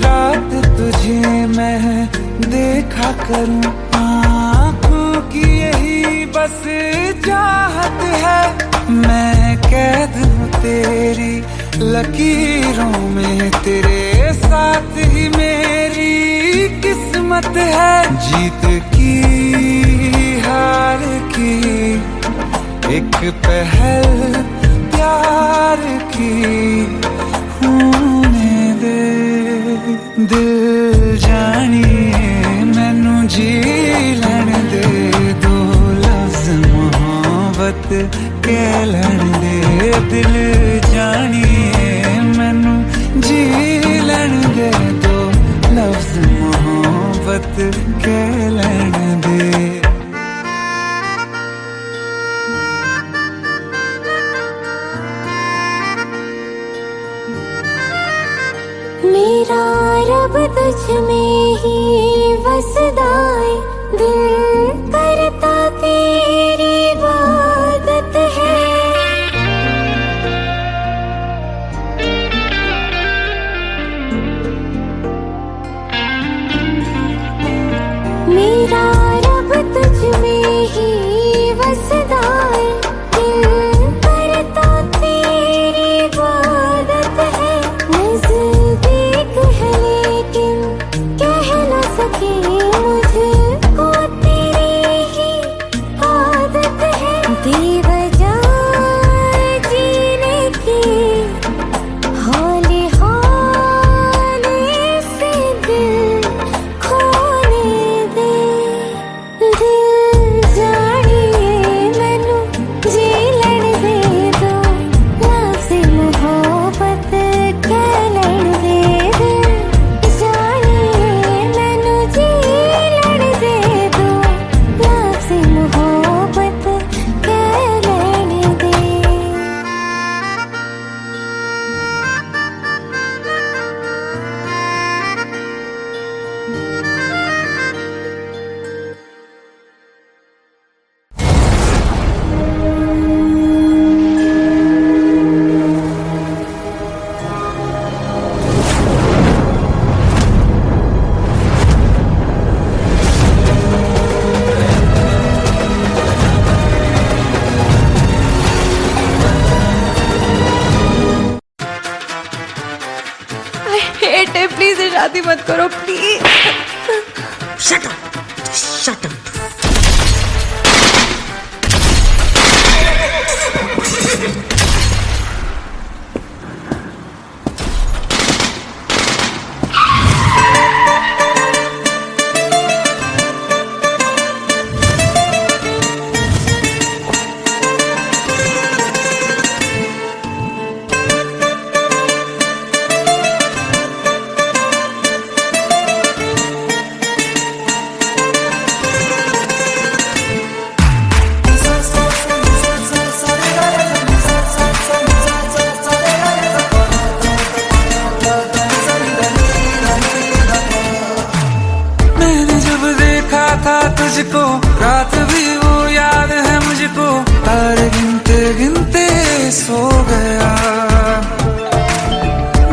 Speaker 4: रात तुझे मैं देखा करूं, आँखों की यही बस चाहत है। मैं कैद हूँ तेरी लकीरों में, तेरे साथ ही मेरी किस्मत है। जीत की हार की एक पहल प्यार की होने दे। दिल जानिए मैनू जी लैन दे दो लफ्ज़ मोहब्बत कह लैन दे। दिल जानिए मैनू जी
Speaker 5: मेरा रब तुझ में ही वसदा है, दिल करता तेरी इबादत है। मेरा रब तुझ में ही वसदा है, दिल करता तेरी इबादत है। नज़दीक है लेकिन कह न सके, मुझको तेरी ही आदत है। बेवजह जीने की हौले हौले से दिल खोने दे। दिल जानिए मैनू जी लड़ दे दो, लफ्ज़ मोहब्बत कह लड़ दे। दिल जानिए मैनू जी लड़ दे दो, लफ्ज़ मोहब्बत कह लड़ दे।
Speaker 2: हेट है, प्लीज शादी मत करो please.
Speaker 3: Shut up, shut up.
Speaker 4: मैंने जब देखा था तुझको, रात भी वो याद है मुझको, तारे गिनते गिनते सो गया।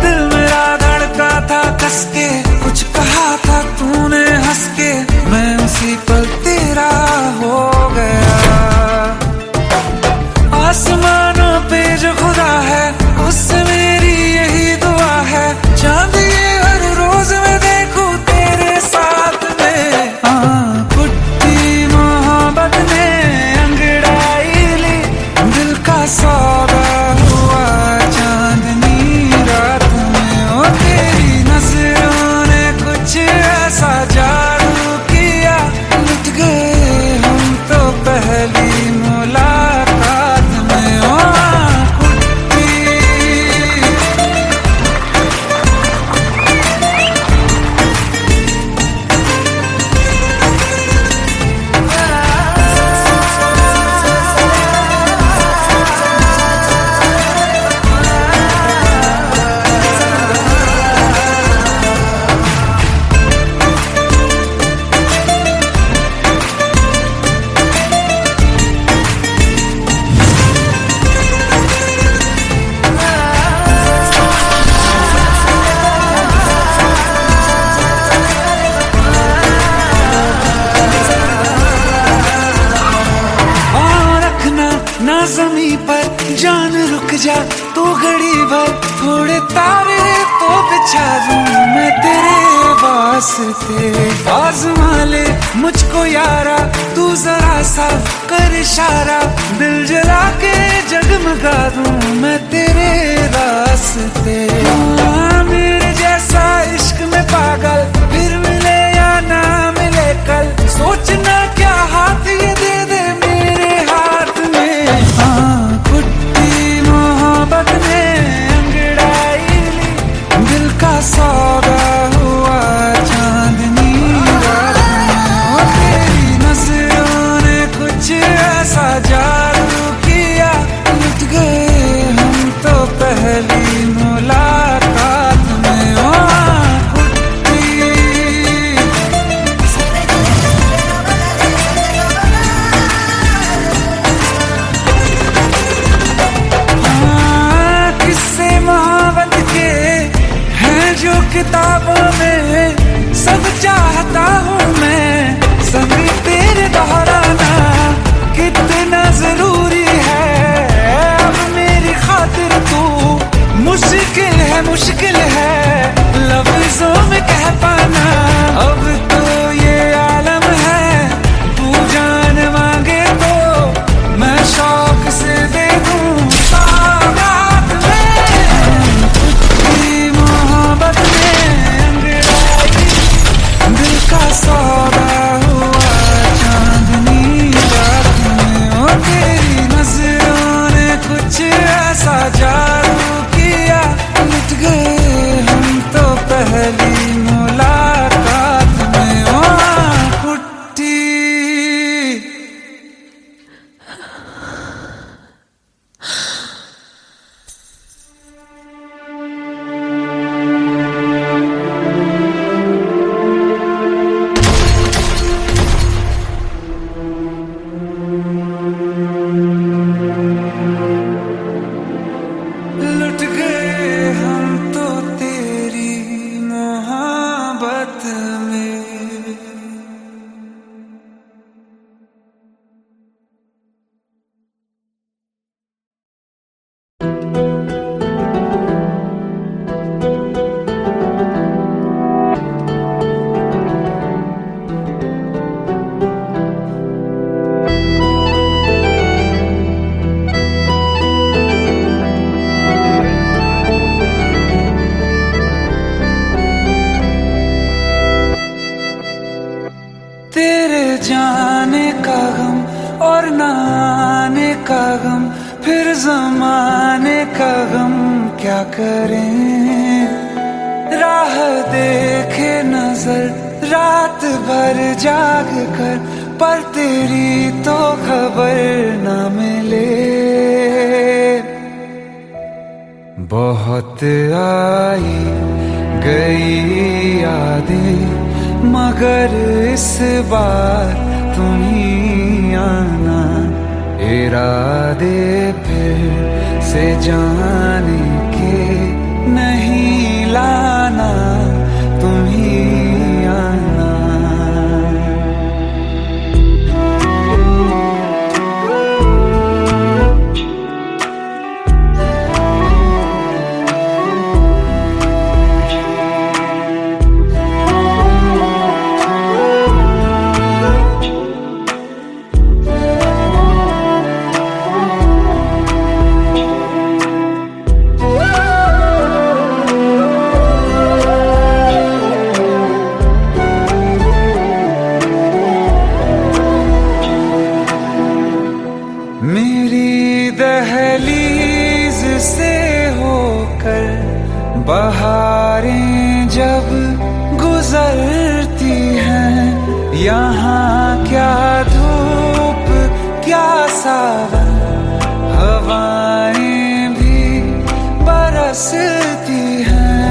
Speaker 4: दिल मेरा धड़का था कस के, कुछ कहा था तूने हंस के, मैं उसी पल तेरा हो गया। आसमानों पे जो खुदा है, उससे मेरी यही दुआ है, चांद ये हर रोज मैं देखूं तेरे साथ में। कुट्टी मोहब्बत ने अंगड़ाई ली, दिल का सौदा हुआ चांदनी रात में। ओ तेरी नजरों ने कुछ ऐसा जादू किया, लुट गए हम तो पहली मुलाकात में। ओ कुट्टी ना ज़मीं पर जान रुक जा तू घड़ी भर, थोड़े तारे तो बिछा दूं मैं तेरे वास्ते। आज़मा ले मुझको यारा, तू जरा सा कर इशारा, दिल जला के जगमगा दूं मैं तेरे रास्ते। मेरे जैसा इश्क में पागल फिर मिले या ना मिले कल, सोचना क्या हाथ ये दे दे मेरे हाथ में। कुट्टी मोहब्बत ने अंगड़ाई ली, दिल का सौदा हुआ चांदनी रात में। ओ तेरी नजरों ने कुछ ऐसा जादू किया, लुट गए हम तो पहली मुलाकात किताबों में सब चाहता हूँ मैं, संग तेरे दोहराना कितना जरूरी है। अब मेरी खातिर तू मुश्किल है लफ्जों में कह पाना। अब तो ये आलम है, तू जान मांगे तो मैं शौक से दे दूं सौगात में। तेरी मोहब्बत में अंगड़ाई दिल का सौदा हुआ चांदनी रात में। ओ तेरी नजरों ने कुछ ऐसा जादू किया, मिट गए हम तो पहली मुलाकात में। ओ कुट्टी लुट गए हम तो तेरी मोहब्बत में। तेरे जाने का गम और न आने का गम, फिर जमाने का गम क्या करें। राह देखे नजर रात भर जाग कर, पर तेरी तो खबर न मिले। बहुत आई गई यादें मगर इस बार तुम ही आना। इरादे फिर से जाने के नहीं लाना, तुम ही आना। मेरी दहलीज से होकर बहारें जब गुजरती हैं, यहाँ क्या धूप क्या सावन, हवाएं भी बरसती हैं।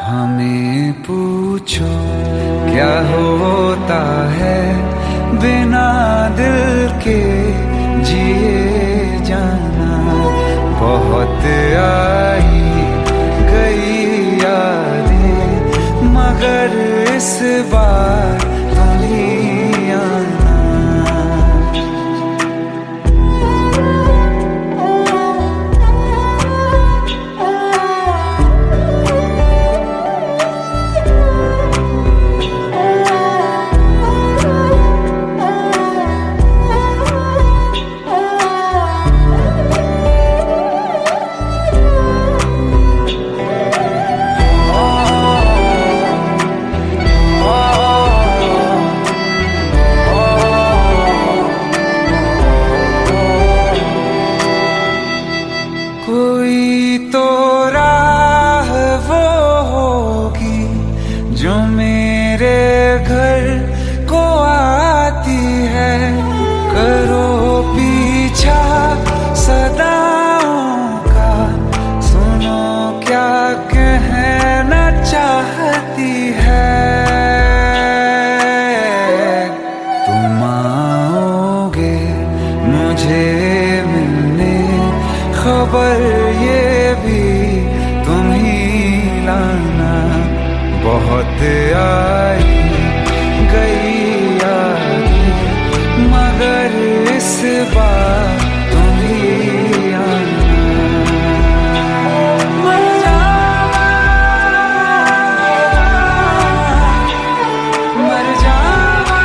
Speaker 4: हमें पूछो क्या होता है बिना दिल के जिए जाना। बहुत आई गई यादें मगर इस बार तुम ही आना। कोई तो राह वो होगी जो मेरे घर को आती है। करो पीछा सदाओं का, सुनो क्या कहना चाहती है। तुम आओगे मुझे मिलने, खबर ये भी बहुत आई गई यादें, मगर इस बार तुम ही आना। मर जावा, मर जावा।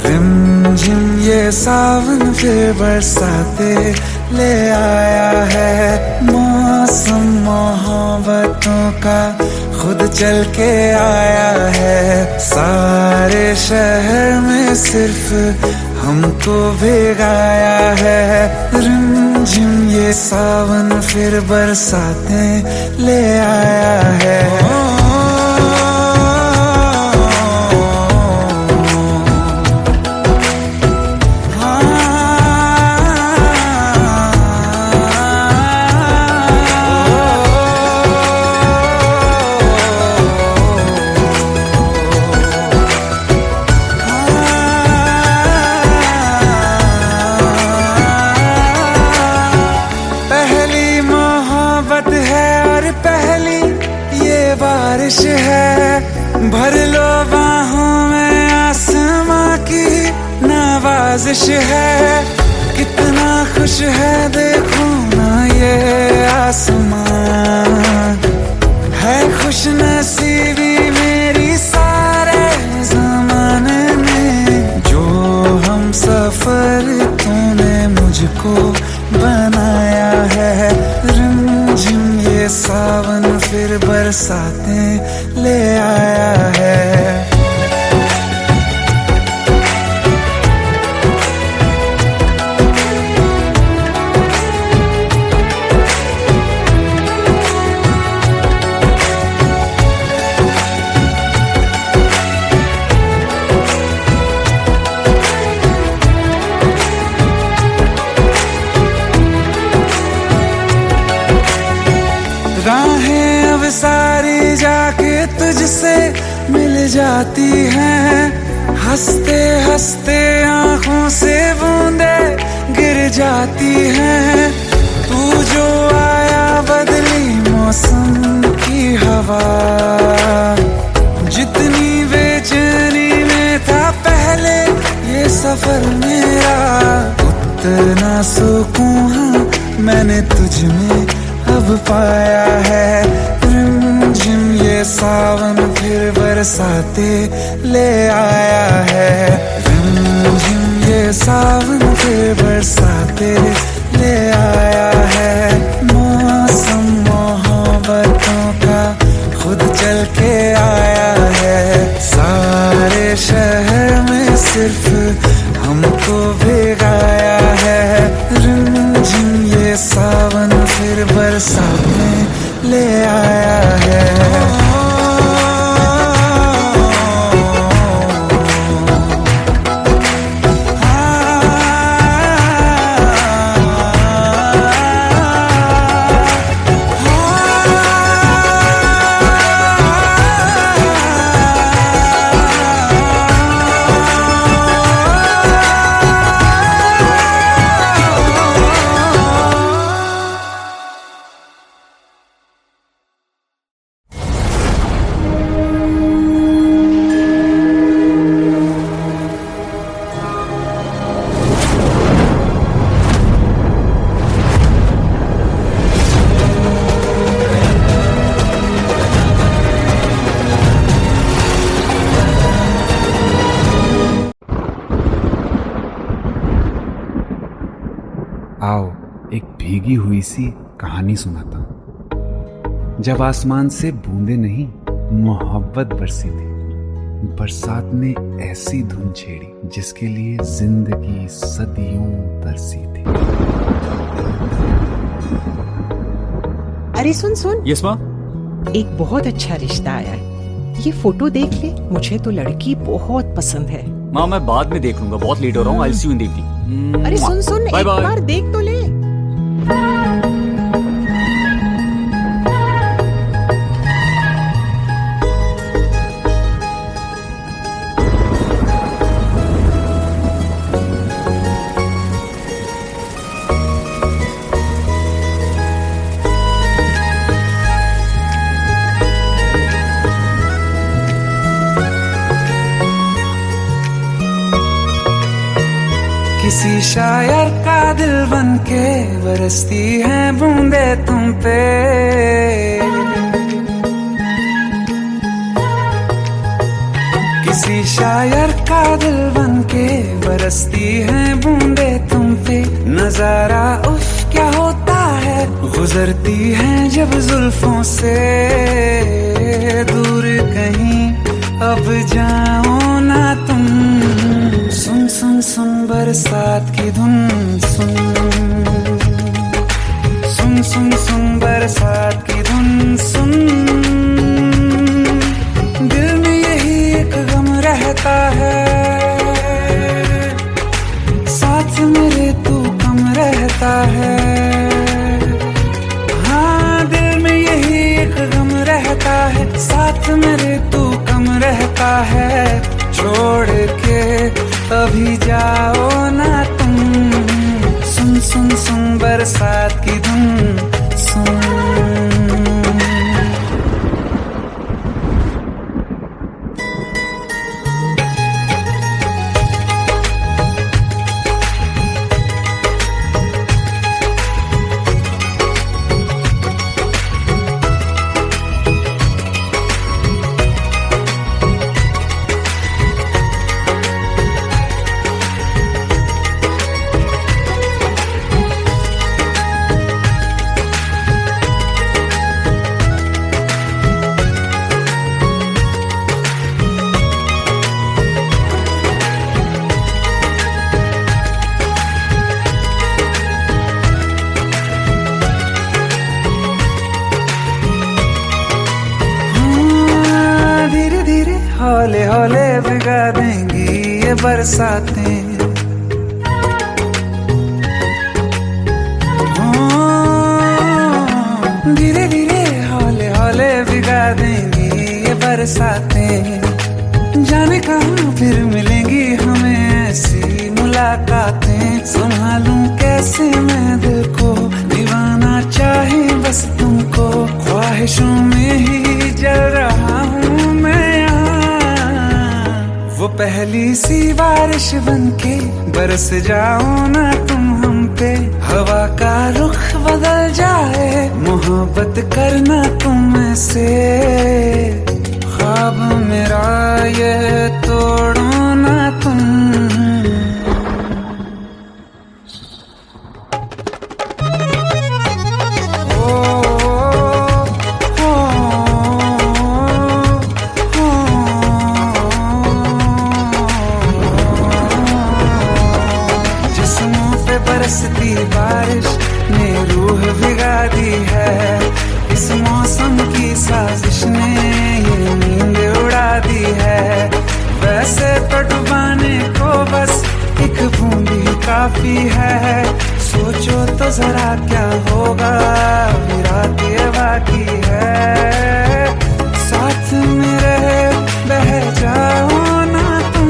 Speaker 4: रिमझिम ये सावन फिर बरसाते ले आया है, मौसम मोहब्बतों का खुद चल के आया है। सारे शहर में सिर्फ हमको भिगाया है। रिमझिम ये सावन फिर बरसाते ले आया है। बारिश है, भर लो बाहों में, आसमां की नवाजिश है। कितना खुश है देखो ना ये आसमां, है खुश नसीबी मेरी सारे ज़माने में। जो हम सफर तूने मुझको बनाया है। रिमझिम ये सावन फिर बरसाते ले आया है। राहें अब सारी जाके तुझसे मिल जाती हैं। हंसते हंसते आंखों से बूंदे गिर जाती हैं। तू जो आया बदली मौसम की हवा, जितनी बेचैनी में था पहले ये सफर मेरा, उतना सुकून मैंने तुझ में अब पाया है। रिमझिम ये सावन फिर बरसाते ले आया है। रिमझिम ये सावन फिर बरसाते ले आया है। मौसम मोहब्बतों का खुद चल के आया है। सारे शहर में सिर्फ हमको भिगाया है। रिमझिम ये सावन फिर बरसाते ले आया है।
Speaker 7: आओ एक भीगी हुई सी कहानी सुनाता हूं। जब आसमान से बूंदे नहीं मोहब्बत बरसी थी, बरसात ने ऐसी धुन छेड़ी जिसके लिए जिंदगी सदियों तरसी थी।
Speaker 1: अरे सुन सुन,
Speaker 6: यस माँ।
Speaker 1: एक बहुत अच्छा रिश्ता आया है, ये फोटो देख ले। मुझे तो लड़की बहुत पसंद है।
Speaker 6: माँ मैं बाद में देख लूंगा, बहुत लेट हो रहा हूँ। आई सी यू इन द इवनिंग।
Speaker 1: अरे सुन सुन, एक बार देख तो ले।
Speaker 4: किसी शायर का दिल बन के बरसती है बूंदे तुम पे। किसी शायर का दिल बन के बरसती है बूंदे तुम पे। नजारा उफ क्या होता है, गुजरती है जब जुल्फों से। दूर कहीं अब जाओ ना तुम, सुन सुन सुन बरसात की धुन। सुन सुन सुन सुन बरसात की धुन। सुन दिल में यही एक गम रहता है, साथ मेरे तू कम रहता है। हाँ दिल में यही एक गम रहता है, साथ मेरे तू कम रहता है। छोड़ के अभी जाओ ना तुम, सुन सुन सुन बरसात की धुन। सुन हौले हौले भिगा देंगी ये बरसातें। धीरे धीरे हौले हौले भिगा देंगी ये बरसातें। जाने कहाँ फिर मिलेंगी हमें ऐसी मुलाकातें। संभालूं कैसे मैं दिल को, दीवाना चाहे बस तुमको। ख्वाहिशों में ही जल रहा हूँ मैं यहाँ। वो पहली सी बारिश बनके बरस जाओ ना तुम हम पे। हवा का रुख बदल जाए, मोहब्बत करना तुम से। ख्वाब मेरा ये तोड़ो ना तुम। बरसती बारिश ने रूह भिगा दी है। इस मौसम की साजिश ने ये नींद उड़ा दी है। वैसे तो डुबाने को बस एक बूंद ही काफी है। सोचो तो जरा क्या होगा, अभी रात ये बाकी है। साथ मेरे बह जाओ ना तुम।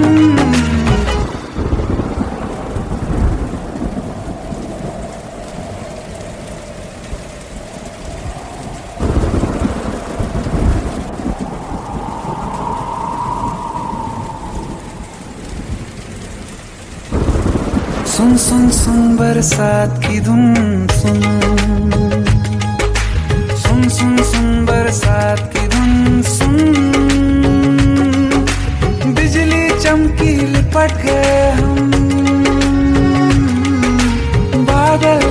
Speaker 4: सुन सुन सुन बरसात की धुन। सुन सुन सुन सुन बरसात की धुन। सुन बिजली चमकी लिपट गए हम, बादल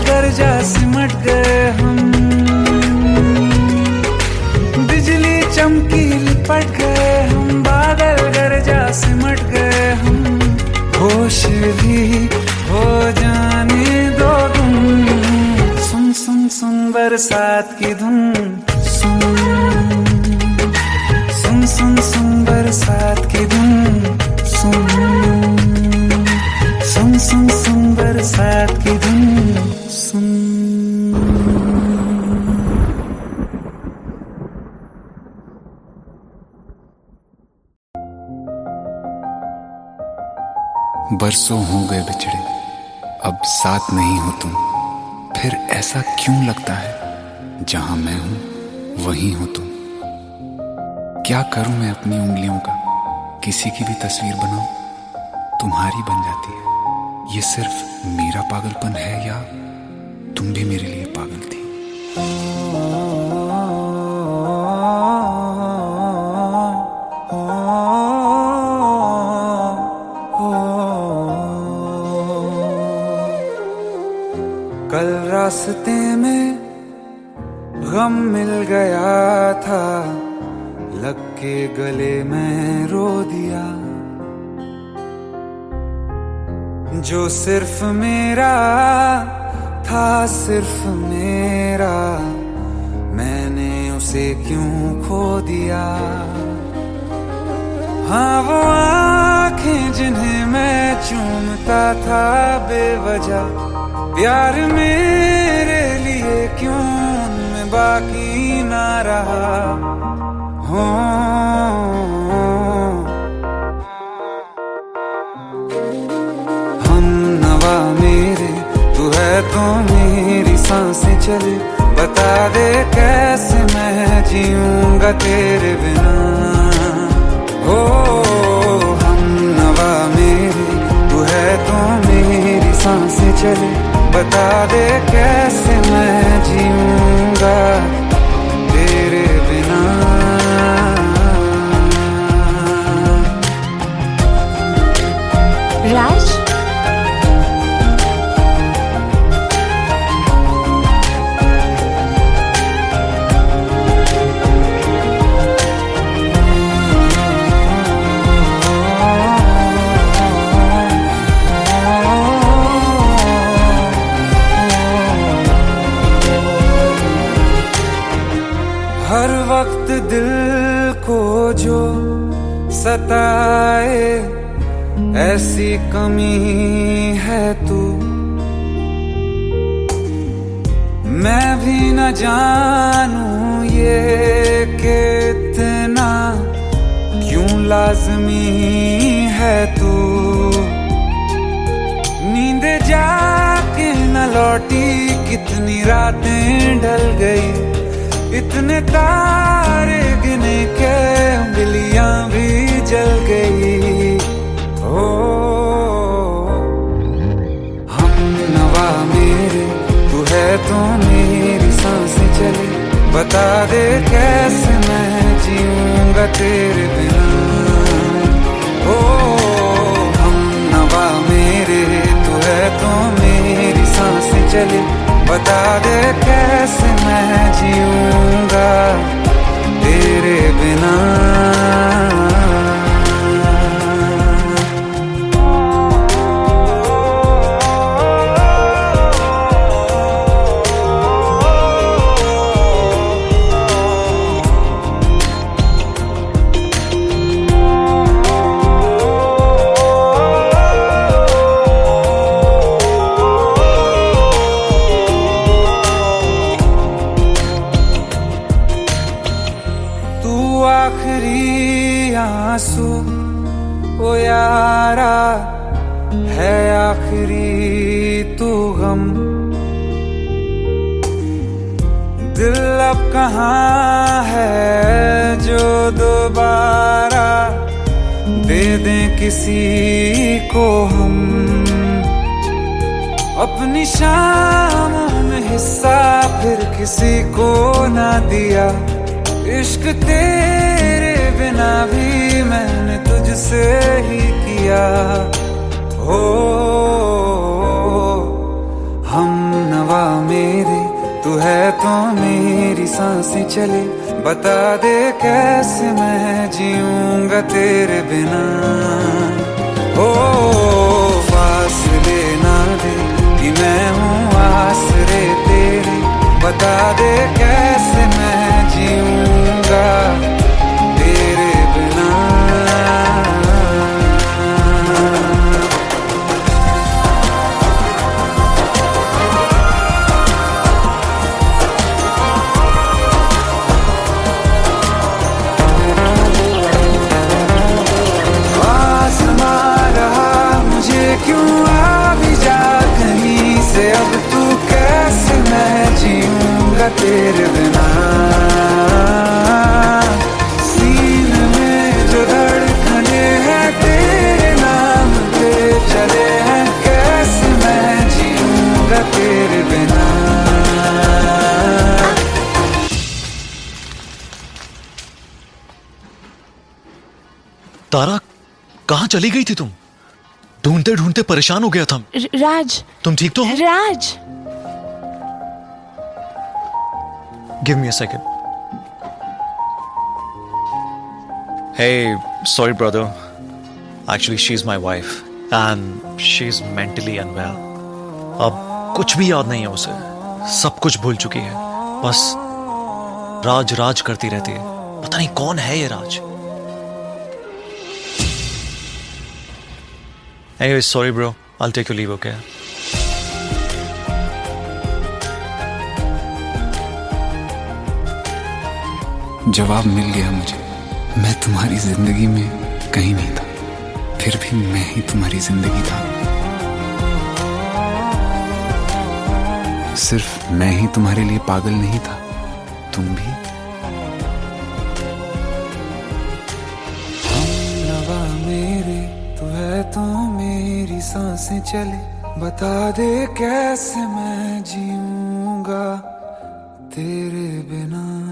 Speaker 4: भी हो जाने दो तुम। सुन सुन सुन बरसात की धुन, सुन सुन सुन सुन बरसात की धुन, सुन सुन सुन सुन बरसात की धुन, सुन।
Speaker 7: बरसों हो गए बिछड़े, अब साथ नहीं हो तुम। फिर ऐसा क्यों लगता है जहां मैं हूं वहीं हो तुम। क्या करूं मैं अपनी उंगलियों का, किसी की भी तस्वीर बनाऊं तुम्हारी बन जाती है। ये सिर्फ मेरा पागलपन है या तुम भी मेरे लिए पागल थी।
Speaker 4: कल रास्ते में गम मिल गया था, लग के गले में रो दिया। जो सिर्फ मेरा था, सिर्फ मेरा, मैंने उसे क्यों खो दिया। हाँ वो आंखें जिन्हें मैं चूमता था बेवजह, प्यार मेरे लिए क्यों उनमें बाकी ना रहा। हो हम नवा मेरे, तू है तो मेरी सांसें चले। बता दे कैसे मैं जीऊंगा तेरे बिना। हो हम नवा मेरे, तू है तो मेरी सांसें चले। बता दे कैसे मैं जीऊंगा तेरे बिना।
Speaker 2: राज,
Speaker 4: हर वक्त दिल को जो सताए, ऐसी कमी है तू। मैं भी न जानूं ये कि इतना क्यों लाज़मी है तू। नींद जाके न लौटी, कितनी रातें ढल गई। इतने तारे गिने के उंगलियां भी जल गई। ओ हम नवा मेरे, तू है तो मेरी सांसें चले। बता दे कैसे मैं जीऊंगा तेरे बिना। ओ हम नवा मेरे, तू है तो मेरी सांसें चले। बता दे कैसे मैं जीऊंगा तेरे बिना। आखिरी आंसू ओ यारा है, आखिरी तू गम। दिल अब कहाँ है जो दोबारा दे दें किसी को हम। अपनी शामों में हिस्सा फिर किसी को ना दिया। इश्क तेरे बिना भी मैंने तुझसे ही किया। हो हम नवा मेरे, तू है तो मेरी सांसें चले। बता दे कैसे मैं जीऊंगा तेरे बिना। ओ
Speaker 8: कहाँ चली गई थी तुम? ढूंढते ढूंढते परेशान हो गया था।
Speaker 2: राज,
Speaker 8: तुम ठीक तो हो?
Speaker 2: Raj.
Speaker 8: Give me a second. Hey, sorry brother. Actually, she's my wife and she's mentally unwell. अब कुछ भी याद नहीं है उसे, सब कुछ भूल चुकी है। बस राज राज करती रहती है। पता नहीं कौन है ये राज। Anyway, sorry bro. I'll take your leave, okay?
Speaker 7: जवाब मिल गया मुझे। मैं तुम्हारी जिंदगी में कहीं नहीं था, फिर भी मैं ही तुम्हारी जिंदगी था। सिर्फ मैं ही तुम्हारे लिए पागल नहीं था, तुम भी।
Speaker 4: हमनवा मेरे तू है तो मेरी सांसें चले, बता दे कैसे मैं जीऊंगा तेरे बिना।